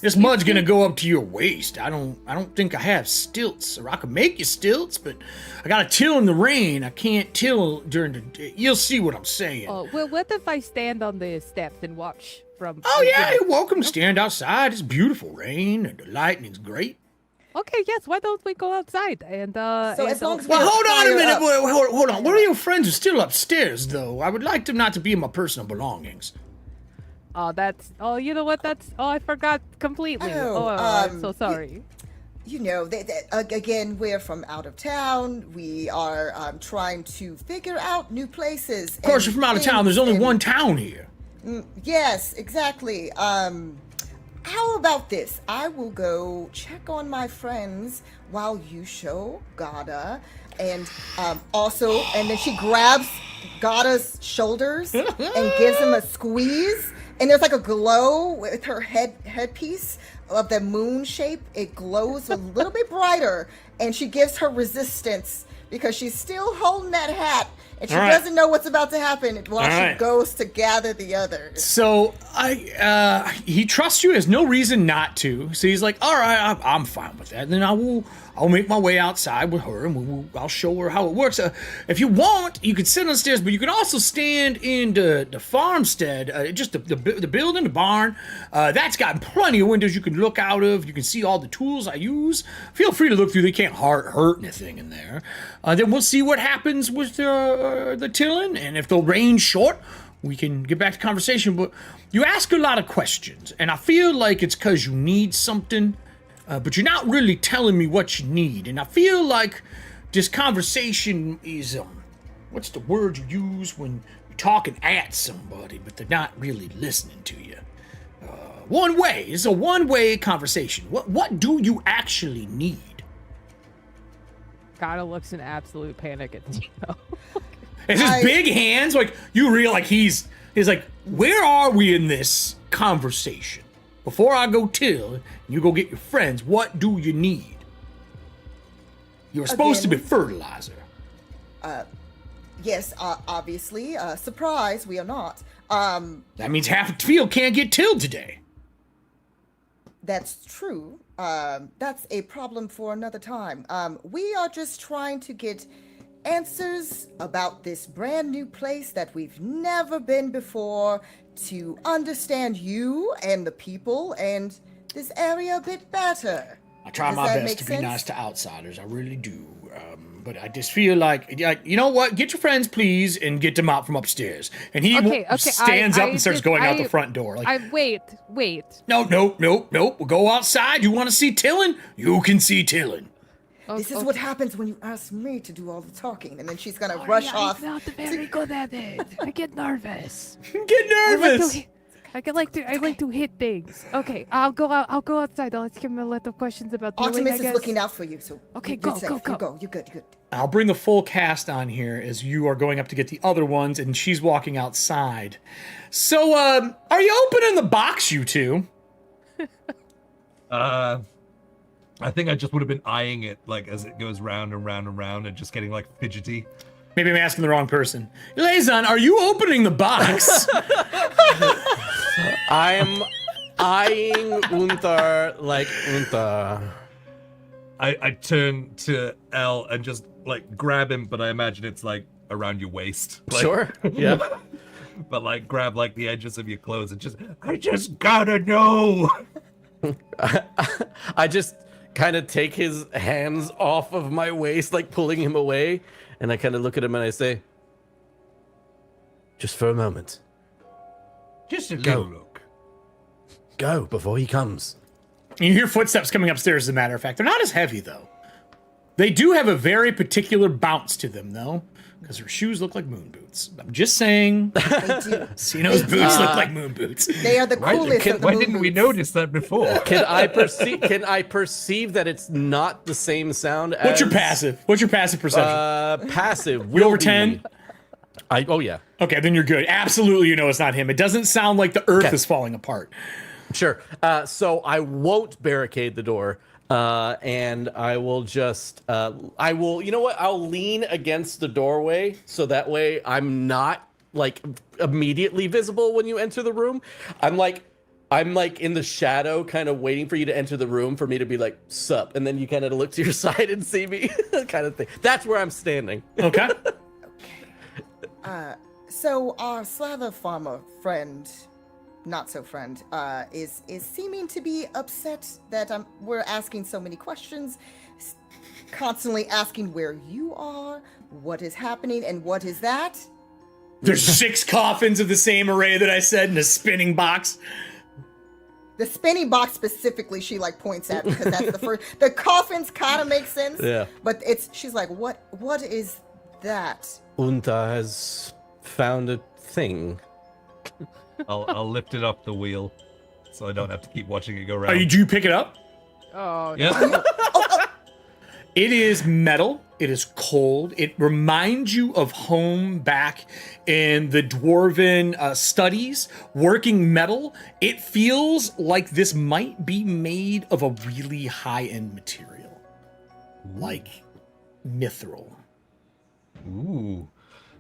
This mud's gonna go up to your waist. I don't think I have stilts, or I could make you stilts, but I gotta till in the rain. I can't till during the day. You'll see what I'm saying. Oh, well, what if I stand on the steps and watch from... Oh yeah, you're welcome to stand outside. It's beautiful rain, and the lightning's great. Okay, yes, why don't we go outside and So as long as Well, hold on a minute. Up. Hold on. What are your friends who are still upstairs, though? I would like them not to be in my personal belongings. you know what? I forgot completely. I'm so sorry. You know, again, we're from out of town. We are trying to figure out new places. Of course, you're from out of town. There's only one town here. Yes, exactly. How about this? I will go check on my friends while you show Gada, and and then she grabs Gada's shoulders and gives him a squeeze, and there's like a glow with her headpiece of the moon shape. It glows a little bit brighter, and she gives her resistance because she's still holding that hat, and she All right. doesn't know what's about to happen while All she right. goes to gather the others. So he trusts you. Has no reason not to. So he's like, all right, I'm fine with that. Then I'll make my way outside with her, and I'll show her how it works. If you want, you could sit on the stairs, but you can also stand in the farmstead, just the building, the barn. That's got plenty of windows you can look out of. You can see all the tools I use. Feel free to look through. They can't hurt anything in there. Then we'll see what happens with the tilling, and if the rain's short, we can get back to conversation. But you ask a lot of questions, and I feel like it's because you need something, but you're not really telling me what you need. And I feel like this conversation is, what's the word you use when you're talking at somebody, but they're not really listening to you? One way. It's a one-way conversation. What do you actually need? Gotta looks in absolute panic at Tino. It's his big hands, like you real like he's like, where are we in this conversation? Before I go till and you go get your friends, what do you need? You're supposed to be fertilizer. Yes, obviously. Surprise, we are not. That means half the field can't get tilled today. That's true. That's a problem for another time. We are just trying to get answers about this brand new place that we've never been before, to understand you and the people and this area a bit better. I try Does my that best make to sense? be nice to outsiders. I really do. But I just feel like, you know what? Get your friends, please, and get them out from upstairs. And he stands up and starts going out the front door. Like, Wait. no. We'll go outside. You want to see tilling? You can see tilling. This is what happens when you ask me to do all the talking, and then she's gonna rush off. I'm not very good at it. I get nervous. Get nervous. I like to hit things. Okay, I'll go outside. I'll ask him a lot of questions about tilling, I Artemis is guess. looking out for you, so Okay, you're go. safe. You go. You're good. I'll bring the full cast on here as you are going up to get the other ones, and she's walking outside. So, are you opening the box, you two? I think I just would have been eyeing it, like, as it goes round and round and round and just getting, like, fidgety. Maybe I'm asking the wrong person. Liaison, are you opening the box? I'm eyeing Unthar like Unthar. I turn to Elle and just, like, grab him, but I imagine it's, like, around your waist. Like, Sure. Yeah. But, like, grab, like, the edges of your clothes and I just gotta know! I just kind of take his hands off of my waist, like pulling him away, and I kind of look at him and I say, just for a moment. Just a Go. little look. Go before he comes. You hear footsteps coming upstairs, as a matter of fact. They're not as heavy, though. They do have a very particular bounce to them, though, because her shoes look like moon boots. I'm just saying. They do. Sino's boots look like moon boots. They are the coolest of the Why moon didn't we boots. notice that before? Can I perceive that it's not the same sound as... What's your passive? What's your passive perception? Passive. You over will be- 10? Oh, yeah. Okay, then you're good. Absolutely, you know it's not him. It doesn't sound like the earth Okay. is falling apart. Sure. So I won't barricade the door, and I will just, you know what? I'll lean against the doorway so that way I'm not like immediately visible when you enter the room. I'm like in the shadow, kind of waiting for you to enter the room for me to be like, sup, and then you kind of look to your side and see me, kind of thing. That's where I'm standing. Okay. So our Slava farmer friend, not so friend, is seeming to be upset that we're asking so many questions, constantly asking where you are, what is happening, and what is that? There's 6 coffins of the same array that I said in a spinning box. The spinning box specifically, she like points at because that's the first. The coffins kind of make sense, Yeah. but she's like, what is that? Unta has found a thing. I'll lift it up the wheel so I don't have to keep watching it go Are round. you pick it up? Oh, Yeah. It is metal. It is cold. It reminds you of home back in the dwarven studies, working metal. It feels like this might be made of a really high-end material, like mithril. Ooh.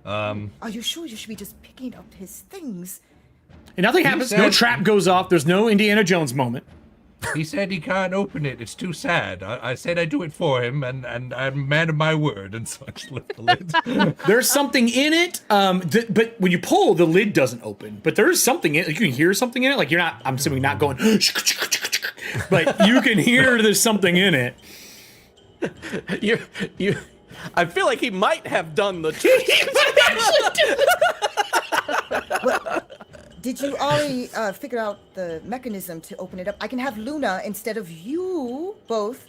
Are you sure you should be just picking up his things? And nothing happens. No said- trap goes off. There's no Indiana Jones moment. He said he can't open it. It's too sad. I said I'd do it for him, and I'm a man of my word, and so I just lift the lid. There's something in it, but when you pull, the lid doesn't open. But there is something in it. You can hear something in it. Like, you're not, I'm assuming, not going, but you can hear there's something in it. You. I feel like he might have done the. Did you already figure out the mechanism to open it up? I can have Luna, instead of you both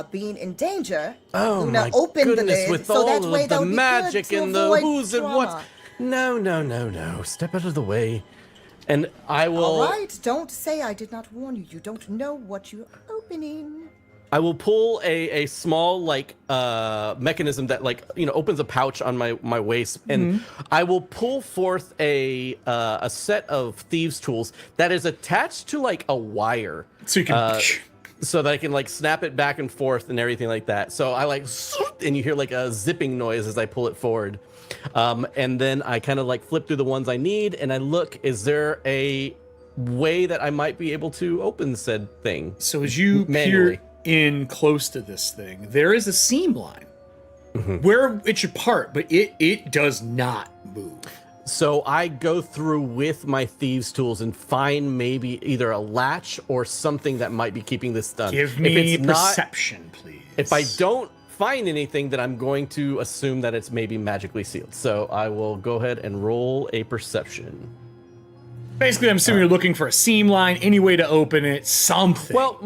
being in danger, Oh Luna my open the goodness! lid, With so all that way of the they'll be magic good to and the avoid who's and trauma. what's. No! Step out of the way, and I will. All right, don't say I did not warn you. You don't know what you're opening. I will pull a small mechanism that opens a pouch on my waist, and I will pull forth a set of thieves' tools that is attached to like a wire, So you can. so that I can snap it back and forth and everything like that. So I and you hear like a zipping noise as I pull it forward, and then I kind of flip through the ones I need, and I look. Is there a way that I might be able to open said thing? So as you manually. peer in close to this thing, there is a seam line where it should part, but it does not move. So I go through with my thieves' tools and find maybe either a latch or something that might be keeping this done. Give me if it's perception, please. If I don't find anything, then I'm going to assume that it's maybe magically sealed. So I will go ahead and roll a perception. Basically, I'm assuming you're looking for a seam line, any way to open it, something. Well,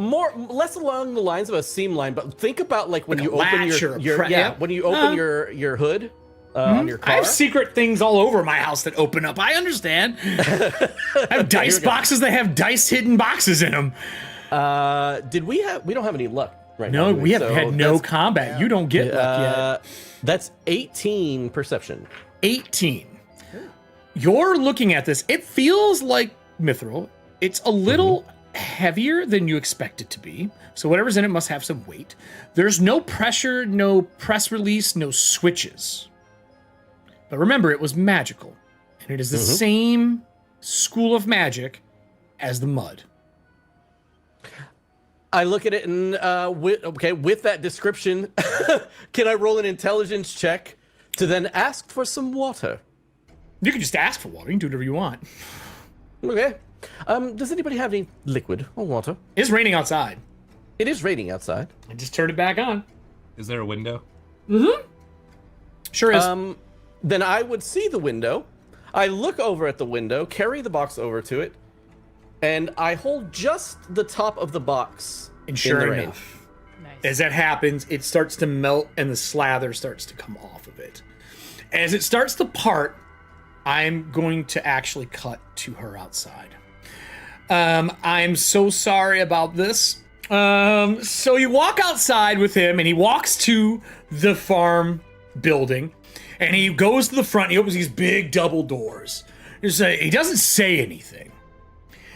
less along the lines of a seam line, but think about when Like you a open latch or a your pre- yeah, yeah. when you open your hood on your car. I have secret things all over my house that open up. I understand. I have dice boxes that have dice hidden boxes in them. We don't have any luck right now. No, do we have So had no that's- combat. You don't get luck yet. That's 18 perception. 18. You're looking at this. It feels like mithril. It's a little heavier than you expect it to be. So whatever's in it must have some weight. There's no pressure, no press release, no switches. But remember, it was magical. And it is the same school of magic as the mud. I look at it and with that description, can I roll an intelligence check to then ask for some water? You can just ask for water. You can do whatever you want. Okay. Does anybody have any liquid or water? It's raining outside. It is raining outside. I just turned it back on. Is there a window? Sure is. Then I would see the window. I look over at the window, carry the box over to it, and I hold just the top of the box and in sure the rain. enough, Nice. as that happens, it starts to melt and the slather starts to come off of it. As it starts to part, I'm going to actually cut to her outside. I'm so sorry about this. So you walk outside with him, and he walks to the farm building, and he goes to the front. He opens these big double doors. He doesn't say anything.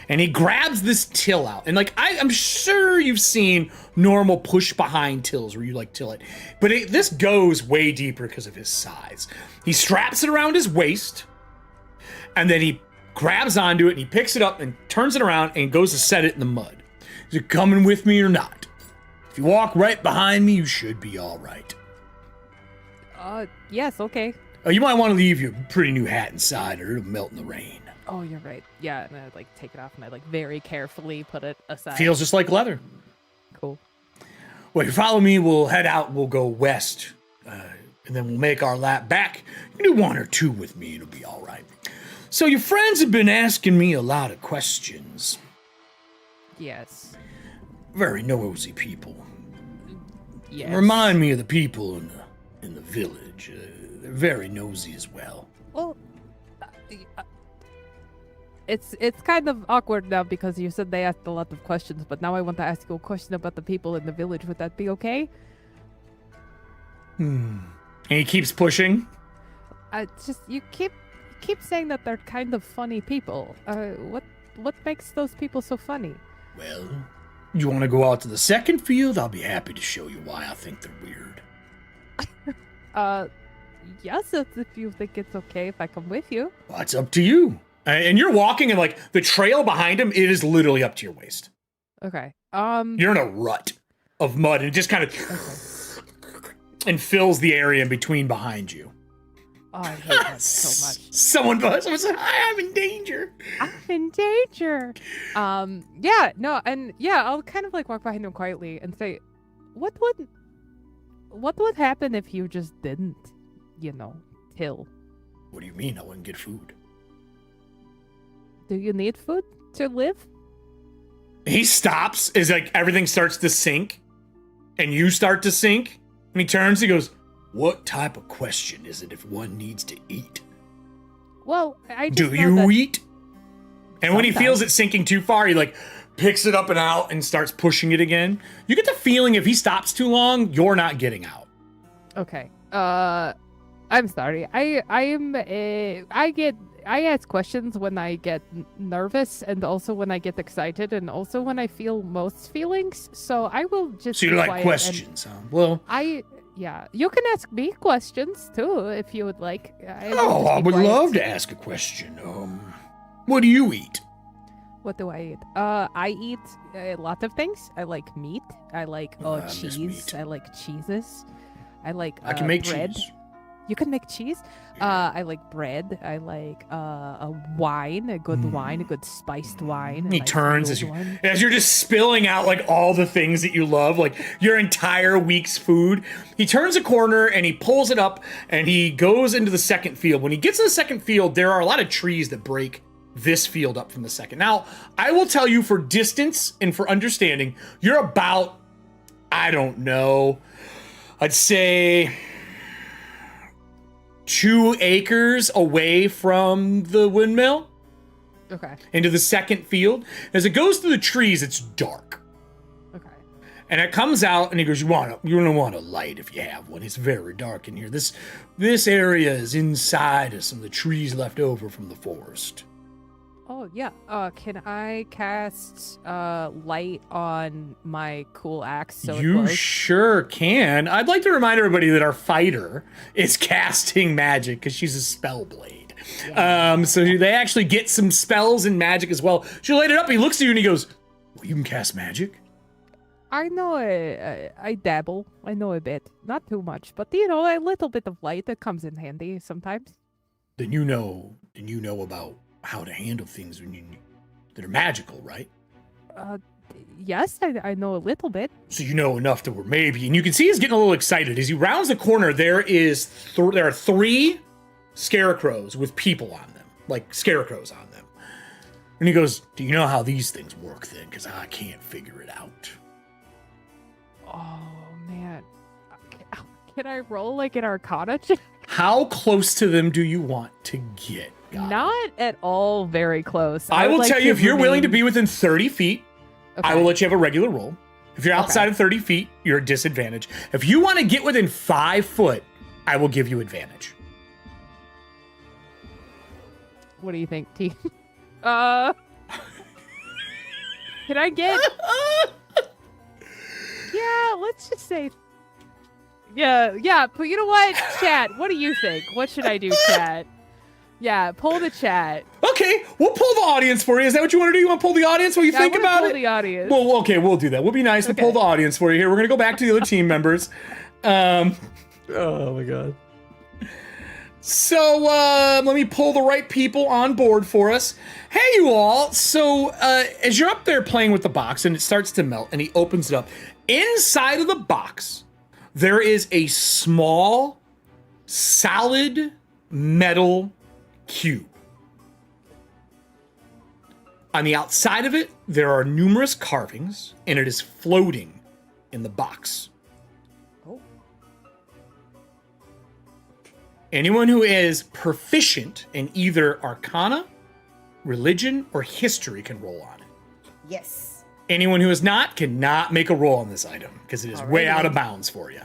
And he grabs this till out. And I'm sure you've seen normal push behind tills where you till it. But this goes way deeper because of his size. He straps it around his waist. And then he grabs onto it and he picks it up and turns it around and goes to set it in the mud. Is it coming with me or not? If you walk right behind me, you should be all right. Yes, okay. You might want to leave your pretty new hat inside or it'll melt in the rain. Oh, you're right. Yeah, and I take it off and I very carefully put it aside. Feels just like leather. cool. Well, if you follow me, we'll head out. We'll go west. And then we'll make our lap back. You can do 1 or 2 with me. It'll be all right. So your friends have been asking me a lot of questions. Yes. Very nosy people. Yes. Remind me of the people in the village. They're very nosy as well. Well, it's kind of awkward now because you said they asked a lot of questions, but now I want to ask you a question about the people in the village. Would that be okay? And he keeps pushing. Just you keep saying that they're kind of funny people. What makes those people so funny? Well, you want to go out to the second field? I'll be happy to show you why I think they're weird. Yes, if you think it's okay if I come with you. Well, it's up to you. And you're walking, and like the trail behind him, it is literally up to your waist. Okay. You're in a rut of mud, and it just kind of and fills the area in between behind you. Oh, I hate that so much. Someone said, "Hi, I'm in danger." I'm in danger. Yeah, no, and yeah, I'll kind of like walk behind him quietly and say, what would happen if you just didn't, till? What do you mean I wouldn't get food? Do you need food to live? He stops as like everything starts to sink, and you start to sink, and he turns, he goes, "What type of question is it if one needs to eat? Well, I just Do know you that eat?" And when he feels sometimes. it sinking too far, he like picks it up and out and starts pushing it again. You get the feeling if he stops too long, you're not getting out. Okay. I'm sorry. I ask questions when I get nervous, and also when I get excited, and also when I feel most feelings. So I will just. So you be like quiet questions, huh? Well, Yeah, you can ask me questions too if you would like. I would love to ask a question. What do you eat? What do I eat? I eat a lot of things. I like meat. I like I miss cheese. meat. I like cheeses. I like. I can make bread. cheese. You can make cheese. I like bread. I like a wine, a good wine, a good spiced wine. a He nice turns mulled one. as you're just spilling out like all the things that you love, like your entire week's food. He turns a corner and he pulls it up and he goes into the second field. When he gets to the second field, there are a lot of trees that break this field up from the second. Now, I will tell you for distance and for understanding, you're about, I don't know, I'd say 2 acres away from the windmill Okay. into the second field. As it goes through the trees, it's dark. Okay. And it comes out and he goes, you're gonna want a light if you have one. It's very dark in here. This area is inside of some of the trees left over from the forest. Oh yeah. Can I cast light on my cool axe so it You glows? sure can. I'd like to remind everybody that our fighter is casting magic because she's a spell blade. So they actually get some spells and magic as well. She light it up. He looks at you and he goes, well, you can cast magic? I know I dabble. I know a bit, not too much, but a little bit of light that comes in handy sometimes. Then you know about how to handle things that are magical, right? Yes, I know a little bit. So you know enough to where maybe, and you can see he's getting a little excited as he rounds the corner. There are 3 scarecrows with people on them, like scarecrows on them. And he goes, "Do you know how these things work then? Because I can't figure it out." Oh man, can I roll like an Arcana check? How close to them do you want to get? God? Not at all very close. I would will like tell you, if you're willing to remain- be within 30 feet, I will Okay. let you have a regular roll. If you're outside of 30 feet, you're at disadvantage. If you want to get within 5 foot, I will give you advantage. What do you think, T? Can I get? Yeah, let's just say. Yeah. But you know what, chat? What do you think? What should I do, chat? Yeah, pull the chat. Okay, we'll pull the audience for you. Is that what you want to do? You want to pull the audience while you think about pull it? the audience. Well, okay, we'll do that. We'll be nice to pull Okay. the audience for you here. We're going to go back to the other team members. Oh my god. So, let me pull the right people on board for us. Hey, you all. So, as you're up there playing with the box and it starts to melt and he opens it up, inside of the box, there is a small, solid metal cube. On the outside of it, there are numerous carvings, and it is floating in the box. Oh. Anyone who is proficient in either Arcana, Religion, or History can roll on it. Yes. Anyone who is not cannot make a roll on this item, because it is way Alrighty. out of bounds for you.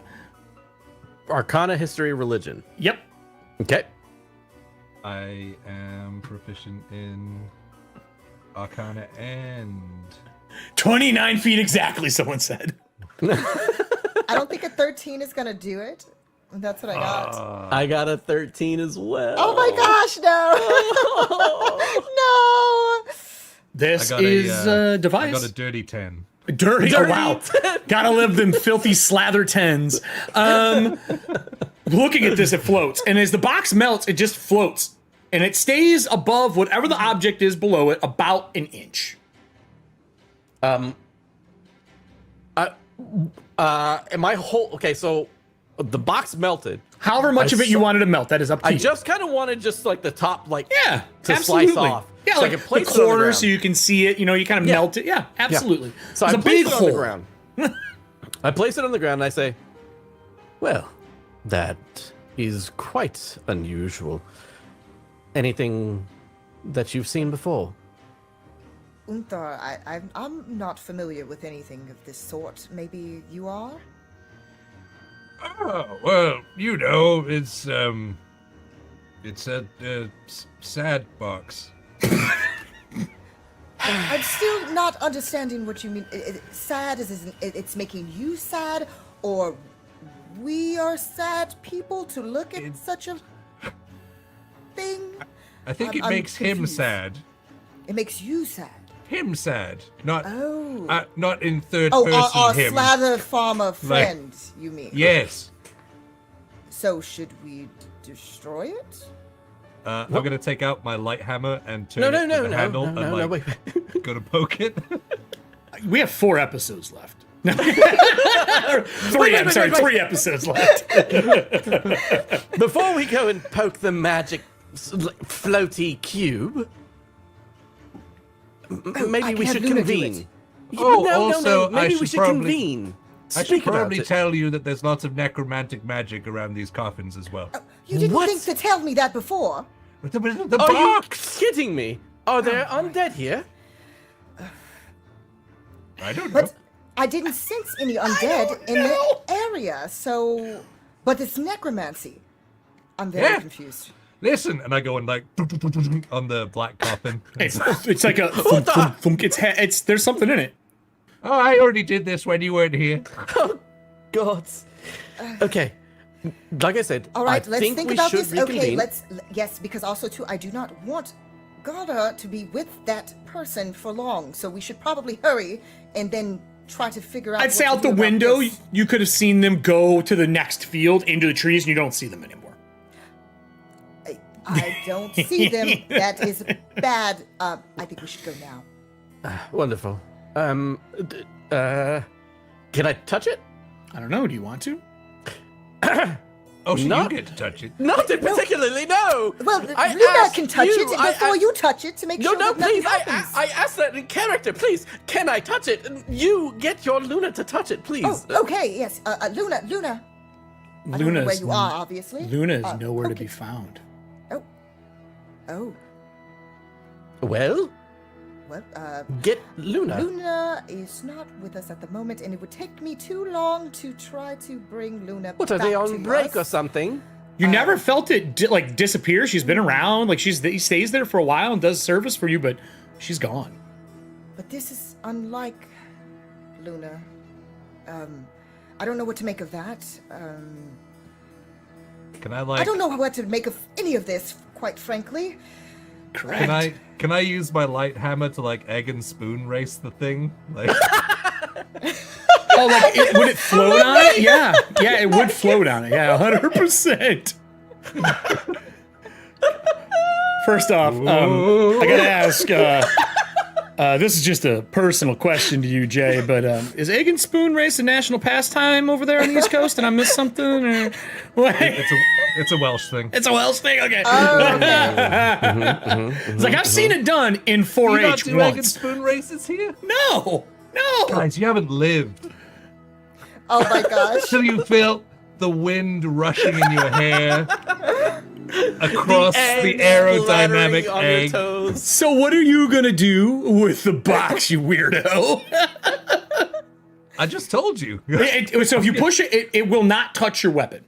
Arcana, history, religion. Yep. Okay. I am proficient in Arcana and 29 feet exactly, someone said. I don't think a 13 is gonna do it. That's what I got. I got a 13 as well. Oh my gosh, no. No. This I got is a device. I got a dirty 10. Dirty. Oh, wow. Gotta live them filthy slather 10s. Looking at this, it floats. And as the box melts, it just floats. And it stays above whatever the object is below it, about an inch. Okay, so the box melted. However much of it you wanted to melt, that is up to you. I just kind of wanted just like the top, like to slice off. Yeah, so like I could place the it on the corner ground. so you can see it. You know, you kind of melt it. Yeah, absolutely. So It's I a place big it on hole. the ground. I place it on the ground and I say, well, that is quite unusual. Anything that you've seen before? Unthar, I'm not familiar with anything of this sort. Maybe you are? Oh, well, you know, it's a sad box. I'm still not understanding what you mean. Sad is it's making you sad, or we are sad people to look at such a thing? I think it I'm makes him confused. sad. It makes you sad. Him sad, not Oh. not in third Oh, person. our him. slather farmer friend, you mean? Yes. So should we destroy it? I'm gonna take out my light hammer and turn No, it to the handle and wait. go to poke it. We have 4 episodes left. No. 3 wait. episodes left. Before we go and poke the magic floaty cube, maybe I we can should have Luna do convene. it. Oh, no, also, maybe I we should should probably- convene. I should Speak about probably it. tell you that there's lots of necromantic magic around these coffins as well. You didn't What? think to tell me that before. But the Are you box! kidding me? Are there undead here? I don't know. But I didn't sense any undead in the area, so... But it's necromancy. I'm very Yeah. confused. Listen, and I go and like on the black coffin. It's like a thunk, thunk, thunk. It's there's something in it. Oh, I already did this when you weren't here. Gods. Okay. Like I said, All right, I let's think think we about should this. Okay, reconvene. yes, because also too, I do not want Gada to be with that person for long, so we should probably hurry and then try to figure out. I'd what say to out do the about window, this. you could have seen them go to the next field into the trees, and you don't see them anymore. I don't see them. That is bad. I think we should go now. Wonderful. Can I touch it? I don't know. Do you want to? Oh, so Not- you get to touch it. Not particularly, no. Well, I Luna asked can touch you, it before you touch it to make No, sure no, that nothing please. happens. I asked that in character. Please, can I touch it? You get your Luna to touch it, please. Oh, okay, yes. Luna. I don't know where Luna's you are, obviously. Luna is nowhere to okay. be found. Oh, Well, well, get Luna. Luna is not with us at the moment, and it would take me too long to try to bring Luna What are back they to on break us. or something? You never felt it disappear. She's been around. Like he stays there for a while and does service for you, but she's gone. But this is unlike Luna. I don't know what to make of that. Can I like? I don't know what to make of any of this, quite frankly. Correct. Can I use my light hammer to like egg and spoon race the thing? Like, Oh, like would it float on it? Yeah, it would float on it. Yeah, 100%. First off, I gotta ask. This is just a personal question to you, Jay. But is egg and spoon race a national pastime over there on the East Coast? And I missed something, or what? it's a Welsh thing. It's a Welsh thing. Okay. Oh, It's like I've seen it done in 4-H You not do egg and once. spoon races here? No. Guys, you haven't lived. oh my gosh. Till you feel the wind rushing in your hair across the aerodynamic on your egg. toes. So what are you gonna do with the box, you weirdo? I just told you. So if you push it, it will not touch your weapon.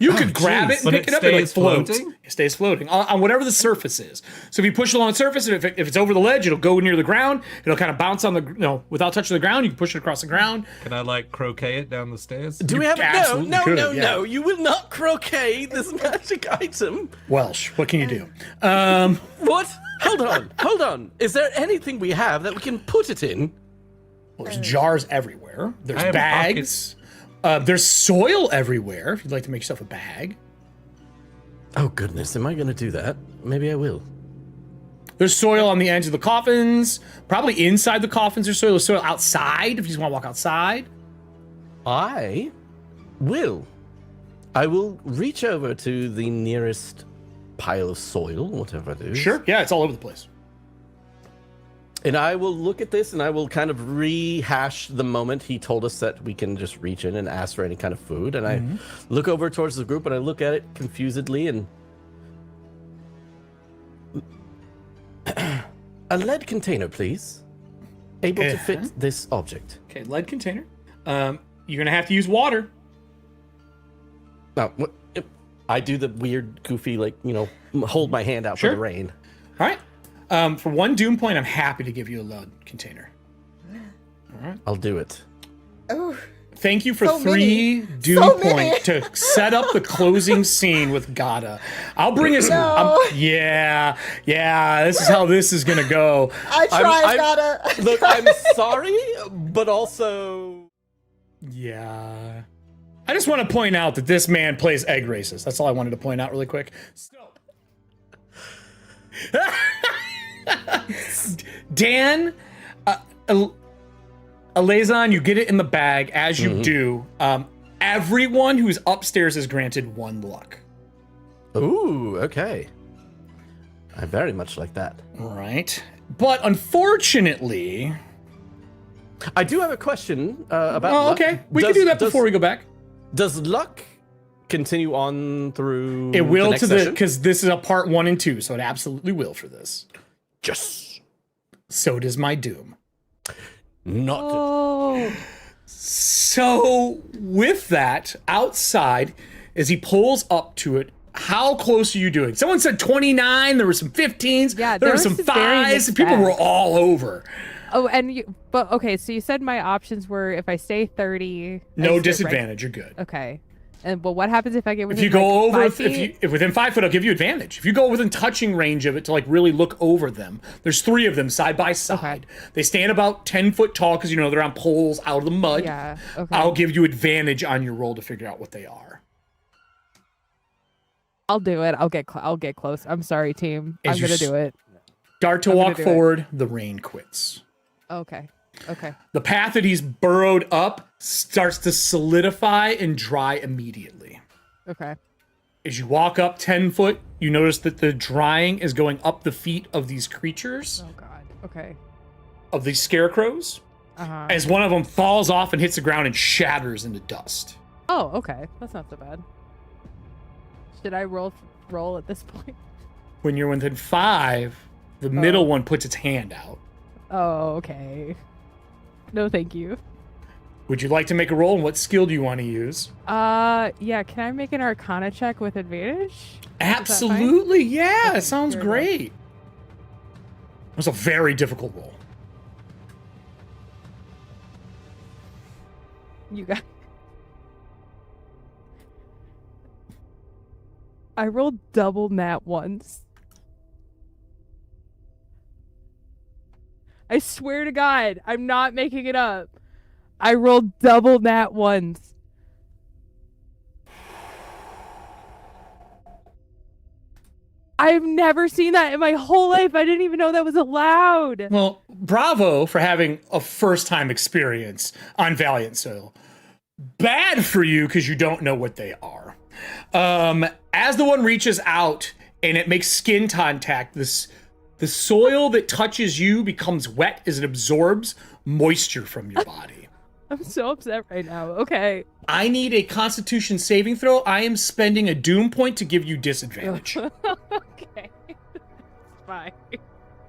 You could grab it and But pick it it up. It like stays floats. floating? It stays floating on whatever the surface is. So if you push it along the surface, and if it's over the ledge, it'll go near the ground. It'll kind of bounce on the without touching the ground. You can push it across the ground. Can I like croquet it down the stairs? Do we have no, absolutely no, could, no, yeah. no? You will not croquet this magic item. Welsh, what can you do? What? Hold on. Is there anything we have that we can put it in? Well, there's jars everywhere. There's I have bags. There's soil everywhere. If you'd like to make yourself a bag. Oh goodness, am I going to do that? Maybe I will. There's soil on the ends of the coffins. Probably inside the coffins there's soil. There's soil outside if you just want to walk outside. I will reach over to the nearest pile of soil, whatever it is. Sure. Yeah, it's all over the place. And I will look at this and I will kind of rehash the moment he told us that we can just reach in and ask for any kind of food. And I look over towards the group and I look at it confusedly and... A lead container, please. Able to fit this object. Okay, lead container. You're going to have to use water. Now, I do the weird, goofy, like, hold my hand out Sure. for the rain. All right. For 1 doom point, I'm happy to give you a lead container. I'll do it. Oh, Thank you for So 3 many. doom So many. point to set up the closing scene with Gata. I'll bring us. No. Yeah. This is how this is gonna go. I tried, gotta. Look, I'm sorry, but also... Yeah. I just want to point out that this man plays egg races. That's all I wanted to point out really quick. So. Dan, Alazon, you get it in the bag. As you do, everyone who's upstairs is granted 1 luck. Ooh, okay. I very much like that. All right. But unfortunately... I do have a question about Oh, luck. okay. We can do that before we go back. Does luck continue on through It will next to the... session? Because this is a part 1 and 2, so it absolutely will for this. Yes. So does my doom. Not Oh, So with that, outside, as he pulls up to it, how close are you doing? Someone said 29. There were some 15s. Yeah, there were there some was very 5s. mixed People were bags. all over. oh, but okay. So you said my options were if I stay 30. I No sit right- disadvantage. You're good. Okay. And but what happens if I get If within you go like, over, 5 feet? if within 5 foot, I'll give you advantage. If you go within touching range of it to like really look over them, there's 3 of them side by side. They stand about 10 foot tall because they're on poles out of the mud. Yeah. Okay. I'll give you advantage on your roll to figure out what they are. I'll do it. I'll get close. I'm sorry, team. As I'm you gonna do it. Start to I'm gonna walk do it. forward. The rain quits. Okay. Okay. The path that he's burrowed up starts to solidify and dry immediately. Okay. As you walk up 10 foot, you notice that the drying is going up the feet of these creatures, Oh God. Okay. of these scarecrows, Uh-huh. as one of them falls off and hits the ground and shatters into dust. Oh, okay. That's not so bad. Should I roll at this point? When you're within 5, the middle one puts its hand out. Oh, okay. No, thank you. Would you like to make a roll, and what skill do you want to use? Yeah, can I make an Arcana check with advantage? Absolutely, yeah, Okay, it sounds fair enough. great. It was a very difficult roll. You got. I rolled double nat once. I swear to God, I'm not making it up. I rolled double nat once. I've never seen that in my whole life. I didn't even know that was allowed. Well, bravo for having a first-time experience on Valiant Soil. Bad for you because you don't know what they are. As the one reaches out and it makes skin contact, the soil that touches you becomes wet as it absorbs moisture from your body. I'm so upset right now. Okay. I need a Constitution saving throw. I am spending a doom point to give you disadvantage. Okay. It's fine.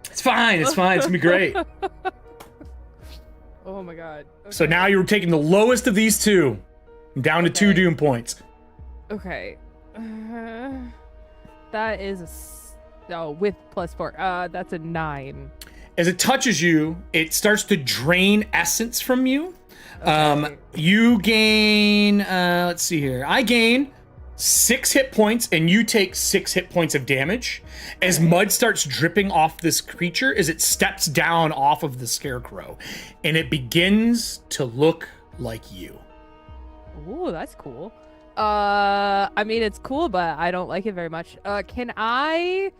It's fine. It's fine. It's gonna be great. Oh my God. Okay. So now you're taking the lowest of these two, down to 2 Okay. doom points. Okay. That is with +4. That's a 9. As it touches you, it starts to drain essence from you. Okay. You gain, let's see here. I gain 6 hit points, and you take 6 hit points of damage as mud starts dripping off this creature as it steps down off of the scarecrow, and it begins to look like you. Ooh, that's cool. I mean, it's cool, but I don't like it very much. Can I?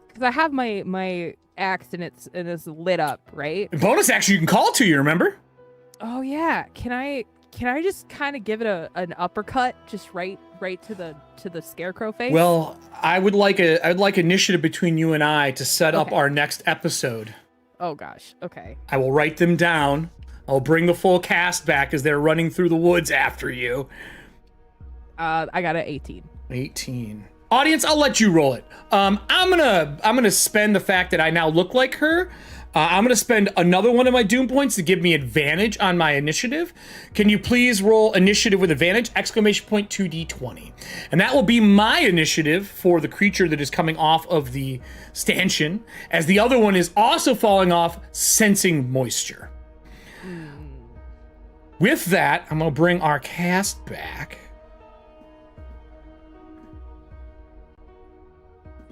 Because I have my axe and it's lit up, right? Bonus action, you can call to you, remember? Oh yeah. Can I just kind of give it an uppercut, just right to the scarecrow face? Well, I'd like initiative between you and I to set up our next episode. Oh gosh. Okay. I will write them down. I'll bring the full cast back as they're running through the woods after you. I got an 18. 18. Audience, I'll let you roll it. I'm gonna spend the fact that I now look like her. I'm gonna spend another one of my doom points to give me advantage on my initiative. Can you please roll initiative with advantage? ! 2d20. And that will be my initiative for the creature that is coming off of the stanchion, as the other one is also falling off, sensing moisture. With that, I'm gonna bring our cast back.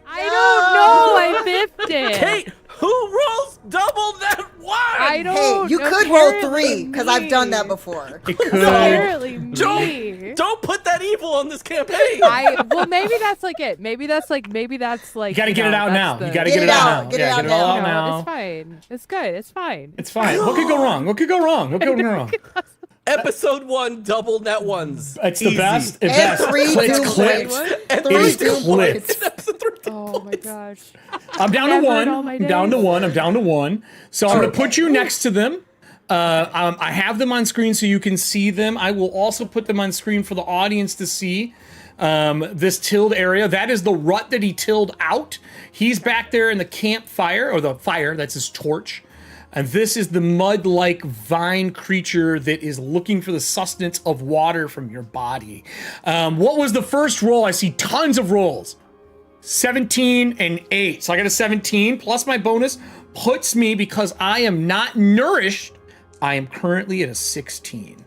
I don't know. I biffed it. Kate, who rolls double that one? I Hey, don't. you could roll apparently 3 because I've done that me. before. It could. Apparently me. Don't put that evil on this campaign. Well, maybe that's like it. Maybe that's like. You gotta get it out now. You gotta Get get it it out. out now. Get it Yeah, out get it all now. out now. It's fine. It's good. It's fine. It's fine. What could go wrong? What could go wrong? What could go wrong? Episode 1, double net ones. It's the Easy. best. It's And best. 3 It's doom clipped. points. And It 3 is doom clipped. points. Episode 3 doom Oh my points. gosh. I'm down to Never in one. all my I'm down to days. one. I'm down to one. So I'm going to put you next to them. I have them on screen so you can see them. I will also put them on screen for the audience to see. This tilled area, that is the rut that he tilled out. He's back there in the campfire, or the fire, that's his torch. And this is the mud-like vine creature that is looking for the sustenance of water from your body. What was the first roll? I see tons of rolls. 17 and 8. So I got a 17 plus my bonus puts me, because I am not nourished, I am currently at a 16.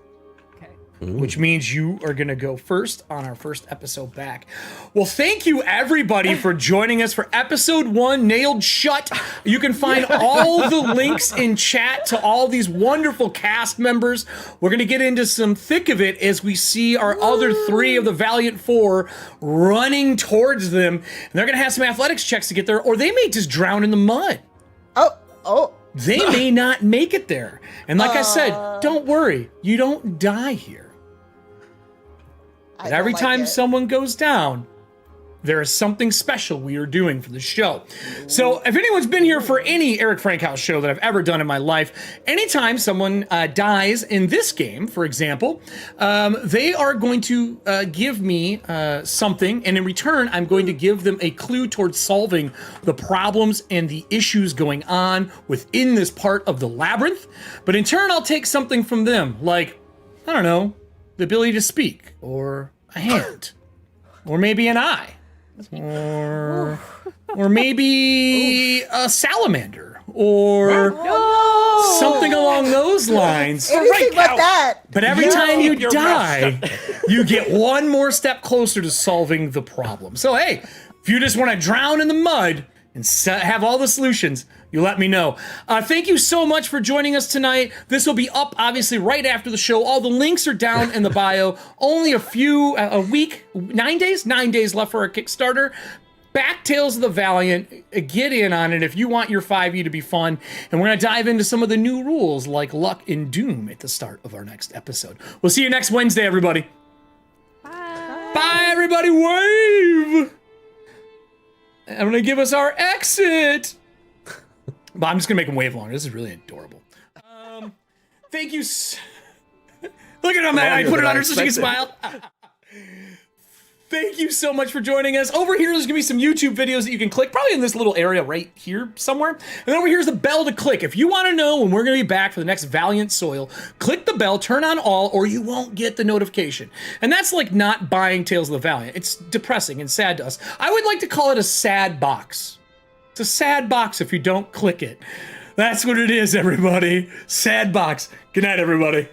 Which means you are going to go first on our first episode back. Well, thank you everybody for joining us for episode 1, Nailed Shut. You can find all the links in chat to all these wonderful cast members. We're going to get into some thick of it as we see our other 3 of the Valiant 4 running towards them. And they're going to have some athletics checks to get there, or they may just drown in the mud. Oh. They may not make it there. And like I said, don't worry, you don't die here. But every time someone goes down, there is something special we are doing for the show. So if anyone's been here for any Eric Frankhouse show that I've ever done in my life, anytime someone dies in this game, for example, they are going to give me something, and in return, I'm going to give them a clue towards solving the problems and the issues going on within this part of the labyrinth. But in turn, I'll take something from them, like, I don't know, the ability to speak, or a hand, or maybe an eye, or maybe a salamander, or something along those lines. Anything but that. But every time you die, you get one more step closer to solving the problem. So hey, if you just want to drown in the mud and have all the solutions, you let me know. Thank you so much for joining us tonight. This will be up, obviously, right after the show. All the links are down in the bio. Only a week, 9 days? 9 days left for our Kickstarter. Back Tales of the Valiant. Get in on it if you want your 5e to be fun. And we're going to dive into some of the new rules, like luck and doom, at the start of our next episode. We'll see you next Wednesday, everybody. Bye. Bye, everybody. Wave. I'm going to give us our exit. But I'm just going to make him wave longer. This is really adorable. Thank you. Look at him, man. I put it on her so she can smile. Thank you so much for joining us. Over here, there's gonna be some YouTube videos that you can click, probably in this little area right here somewhere. And then over here's the bell to click. If you wanna know when we're gonna be back for the next Valiant Soil, click the bell, turn on all, or you won't get the notification. And that's like not buying Tales of the Valiant. It's depressing and sad to us. I would like to call it a sad box. It's a sad box if you don't click it. That's what it is, everybody. Sad box. Good night, everybody.